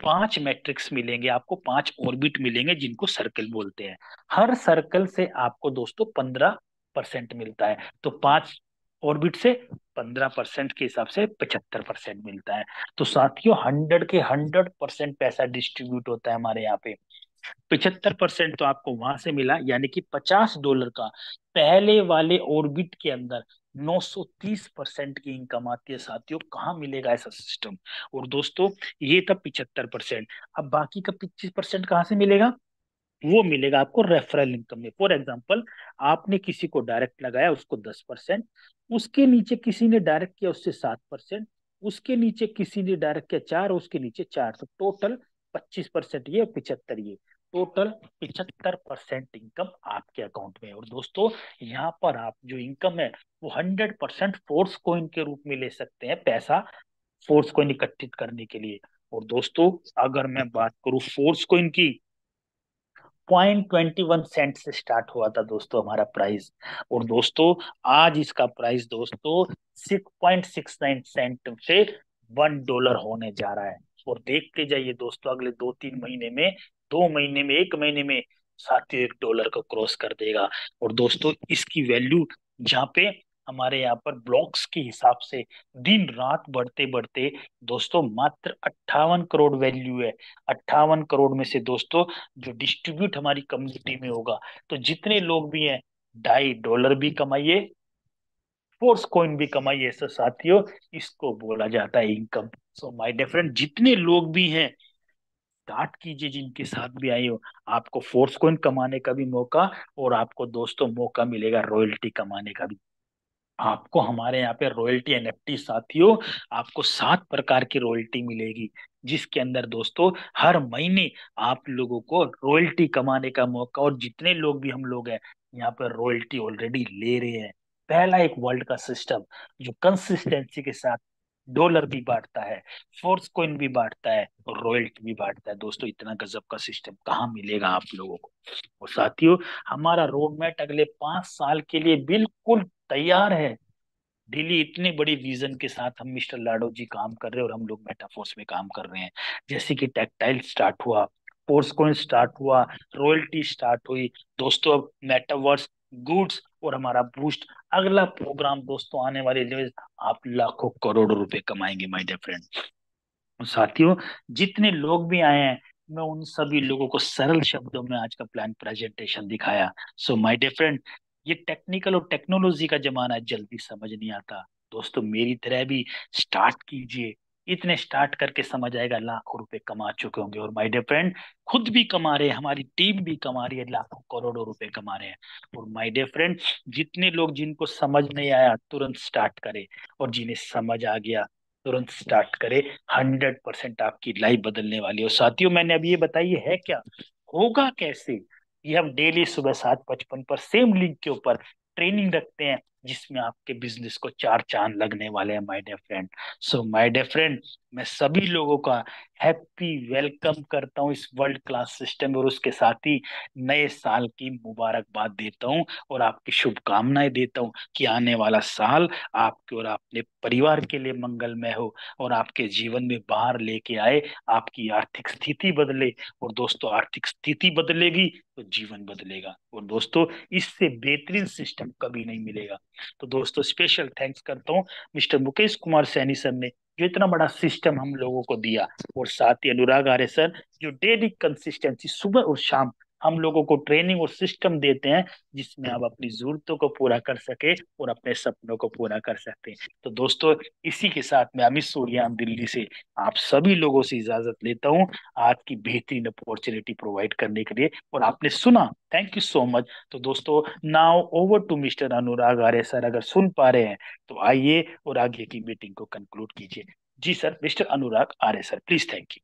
5 मैट्रिक्स मिलेंगे आपको, 5 ऑर्बिट मिलेंगे जिनको सर्कल बोलते हैं। हर सर्कल से आपको दोस्तों 15% मिलता है। तो 5 ऑर्बिट से 15% के हिसाब से 75% मिलता है। तो साथियों 100 के 100% पैसा डिस्ट्रीब्यूट होता है हमारे यहाँ पे। 75% तो आपको वहां से मिला, यानी कि $50 का पहले वाले ऑर्बिट के अंदर 930% की इनकम आती है। साथियों कहाँ मिलेगा ऐसा सिस्टम। और दोस्तों ये था 75%। अब बाकी का 25% कहाँ से मिलेगा, वो मिलेगा आपको रेफरल इनकम में। फॉर एग्जाम्पल आपने किसी को डायरेक्ट लगाया उसको 10%, उसके नीचे किसी ने डायरेक्ट किया उससे 7%, उसके नीचे किसी ने डायरेक्ट किया 4, उसके नीचे 4, तो टोटल 25% ये, 75 ये, टोटल 75% इनकम आपके अकाउंट में है। और दोस्तों यहाँ पर आप जो इनकम है वो 100% फोर्स कॉइन के रूप में ले सकते हैं, पैसा फोर्स कॉइन इकट्ठित करने के लिए। और दोस्तों अगर मैं बात करूं फोर्स कॉइन की, 0.21 से स्टार्ट हुआ था दोस्तों हमारा प्राइस। और दोस्तों आज इसका प्राइस दोस्तों 6.69 से $1 होने जा रहा है। और देखते जाइए दोस्तों अगले 2-3 महीने में, 2 महीने में, 1 महीने में साथियों $1 को क्रॉस कर देगा। और दोस्तों इसकी वैल्यू जहाँ पे हमारे यहाँ पर ब्लॉक्स के हिसाब से दिन रात बढ़ते बढ़ते दोस्तों मात्र 58 करोड़ वैल्यू है। 58 करोड़ में से दोस्तों जो डिस्ट्रीब्यूट हमारी कम्युनिटी में होगा, तो जितने लोग भी हैं $2.5 भी कमाइए, फोर्स कॉइन भी कमाइए, सो साथियों इसको बोला जाता है income. So my dear friend जितने लोग भी हैं स्टार्ट कीजिए, जिनके साथ भी आई हो, आपको फोर्स कॉइन कमाने का भी मौका, और आपको दोस्तों मौका मिलेगा रॉयल्टी कमाने का भी। आपको हमारे यहाँ पे रॉयल्टी एनएफटी साथियों, आपको 7 प्रकार की रॉयल्टी मिलेगी, जिसके अंदर दोस्तों हर महीने आप लोगों को रॉयल्टी कमाने का मौका। और जितने लोग भी हम लोग हैं यहाँ पर रॉयल्टी ऑलरेडी ले रहे हैं। पहला एक वर्ल्ड का सिस्टम जो कंसिस्टेंसी के साथ डॉलर भी बांटता है, फोर्स कॉइन भी बांटता है और रॉयल्टी भी बांटता है। दोस्तों इतना गजब का सिस्टम कहाँ मिलेगा आप लोगों को। और साथियों हमारा रोड मैप अगले 5 साल के लिए बिल्कुल तैयार है। डेली इतने बड़ी विजन के साथ हम मिस्टर लाडो जी काम कर रहे हैं और हम लोग मेटाफोर्स में काम कर रहे हैं। जैसे कि टेक्टाइल स्टार्ट हुआ, फोर्स कॉइन स्टार्ट हुआ, रॉयल्टी स्टार्ट हुई, दोस्तों अब मेटावर्स, गुड्स और हमारा बूस्ट, अगला प्रोग्राम दोस्तों आने वाले दिनों में आप लाखों करोड़ों रुपए कमाएंगे माय डियर फ्रेंड। साथियों जितने लोग भी आए हैं, मैं उन सभी लोगों को सरल शब्दों में आज का प्लान प्रेजेंटेशन दिखाया। सो माय डियर फ्रेंड ये टेक्निकल और टेक्नोलॉजी का जमाना है, जल्दी समझ नहीं आता। दोस्तों मेरी तरह भी स्टार्ट कीजिए, इतने स्टार्ट करके समझ आएगा, लाखों रुपए कमा चुके होंगे। और माय डियर फ्रेंड खुद भी कमा रहे हैं, हमारी टीम भी कमा रही है, लाखों करोड़ों रुपए कमा रहे हैं। और माय डियर फ्रेंड जितने लोग जिनको समझ नहीं आया तुरंत स्टार्ट करें, और जिन्हें समझ आ गया तुरंत स्टार्ट करे। 100% आपकी लाइफ बदलने वाली है। और साथियों मैंने अभी ये बताइए है क्या, होगा कैसे, ये हम डेली सुबह 7:55 पर सेम लिंक के ऊपर ट्रेनिंग रखते हैं, जिसमें आपके बिजनेस को 4 चांद लगने वाले हैं my dear friend. So my dear friend मैं सभी लोगों का हैप्पी वेलकम करता हूँ इस वर्ल्ड क्लास सिस्टम में, और उसके साथ ही नए साल की मुबारकबाद देता हूँ और आपकी शुभकामनाएं देता हूँ कि आने वाला साल आपके और अपने परिवार के लिए मंगलमय हो, और आपके जीवन में बाहर लेके आए, आपकी आर्थिक स्थिति बदले। और दोस्तों आर्थिक स्थिति बदलेगी तो जीवन बदलेगा, और दोस्तों इससे बेहतरीन सिस्टम कभी नहीं मिलेगा। तो दोस्तों स्पेशल थैंक्स करता हूँ मिस्टर मुकेश कुमार सैनी सर ने, जो इतना बड़ा सिस्टम हम लोगों को दिया, और साथ ही अनुराग आर्य सर जो डेली कंसिस्टेंसी सुबह और शाम हम लोगों को ट्रेनिंग और सिस्टम देते हैं, जिसमें आप अपनी जरूरतों को पूरा कर सके और अपने सपनों को पूरा कर सकते हैं। तो दोस्तों इसी के साथ मैं अमित सूर्यान दिल्ली से आप सभी लोगों से इजाजत लेता हूँ, आज की बेहतरीन अपॉर्चुनिटी प्रोवाइड करने के लिए। और आपने सुना, थैंक यू सो मच। तो दोस्तों now over to mister Anurag Arya sir, अगर सुन पा रहे हैं तो आइए और आगे की मीटिंग को कंक्लूड कीजिए। जी sir, mister Anurag Arya sir please, thank you.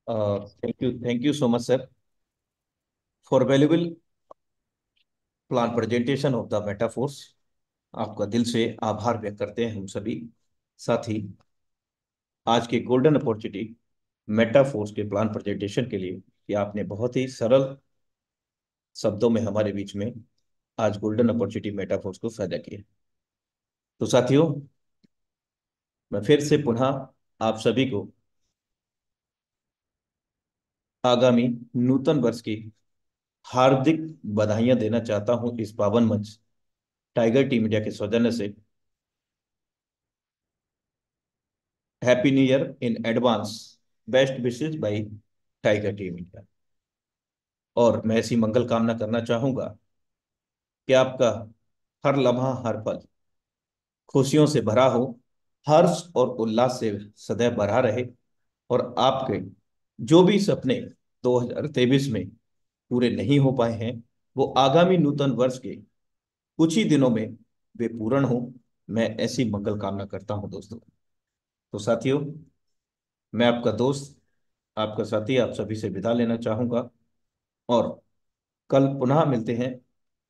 Thank you so much sir for valuable plan presentation of the metaphors. आपका दिल से आभार व्यक्त करते हैं हम सभी। साथ ही आज के गोल्डन अपॉर्चुनिटी मेटाफोर्स के प्लान प्रेजेंटेशन के लिए कि आपने बहुत ही सरल शब्दों में हमारे बीच में आज गोल्डन अपॉर्चुनिटी मेटाफोर्स को साझा किया। तो साथियों, मैं फिर से पुनः आप सभी को आगामी नूतन वर्ष की हार्दिक बधाइयां देना चाहता हूं इस पावन मंच टाइगर टीम इंडिया के सौजन्य से। Happy new year in advance. Best wishes by tiger team India. और मैं ऐसी मंगल कामना करना चाहूंगा कि आपका हर लम्हा हर पल खुशियों से भरा हो, हर्ष और उल्लास से सदैव भरा रहे, और आपके जो भी सपने 2023 में पूरे नहीं हो पाए हैं वो आगामी नूतन वर्ष के कुछ ही दिनों में वे पूर्ण हो। मैं ऐसी मंगल कामना करता हूं दोस्तों। तो साथियों, मैं आपका दोस्त, आपका साथी, आप सभी से विदा लेना चाहूंगा, और कल पुनः मिलते हैं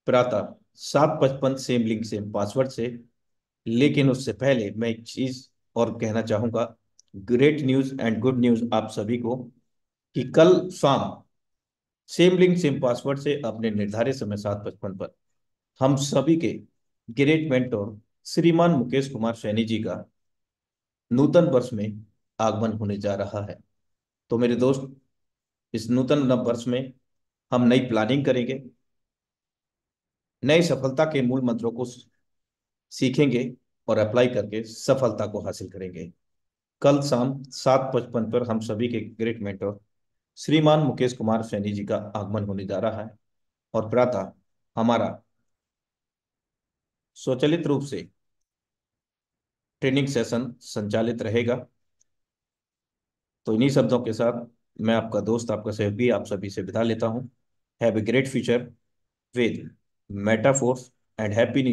प्रातः 7:55 सेम लिंक सेम पासवर्ड से। लेकिन उससे पहले मैं एक चीज और कहना चाहूंगा, great news and good news आप सभी को, कि कल शाम सेम लिंक सेम पासवर्ड से अपने निर्धारित समय 7:55 पर हम सभी के ग्रेट मेंटोर श्रीमान मुकेश कुमार सैनी जी का नूतन वर्ष में आगमन होने जा रहा है। तो मेरे दोस्त, इस नूतन नव वर्ष में हम नई प्लानिंग करेंगे, नई सफलता के मूल मंत्रों को सीखेंगे और अप्लाई करके सफलता को हासिल करेंगे। कल शाम 7:55 पर हम सभी के ग्रेट मेंटर श्रीमान मुकेश कुमार सैनी जी का आगमन होने जा रहा है, और प्रातः हमारा स्वचालित रूप से ट्रेनिंग सेशन संचालित रहेगा। तो इन्हीं शब्दों के साथ मैं आपका दोस्त, आपका सहयोगी, आप सभी से विदा लेता हूँ। Have a great future with Metaforce and happy new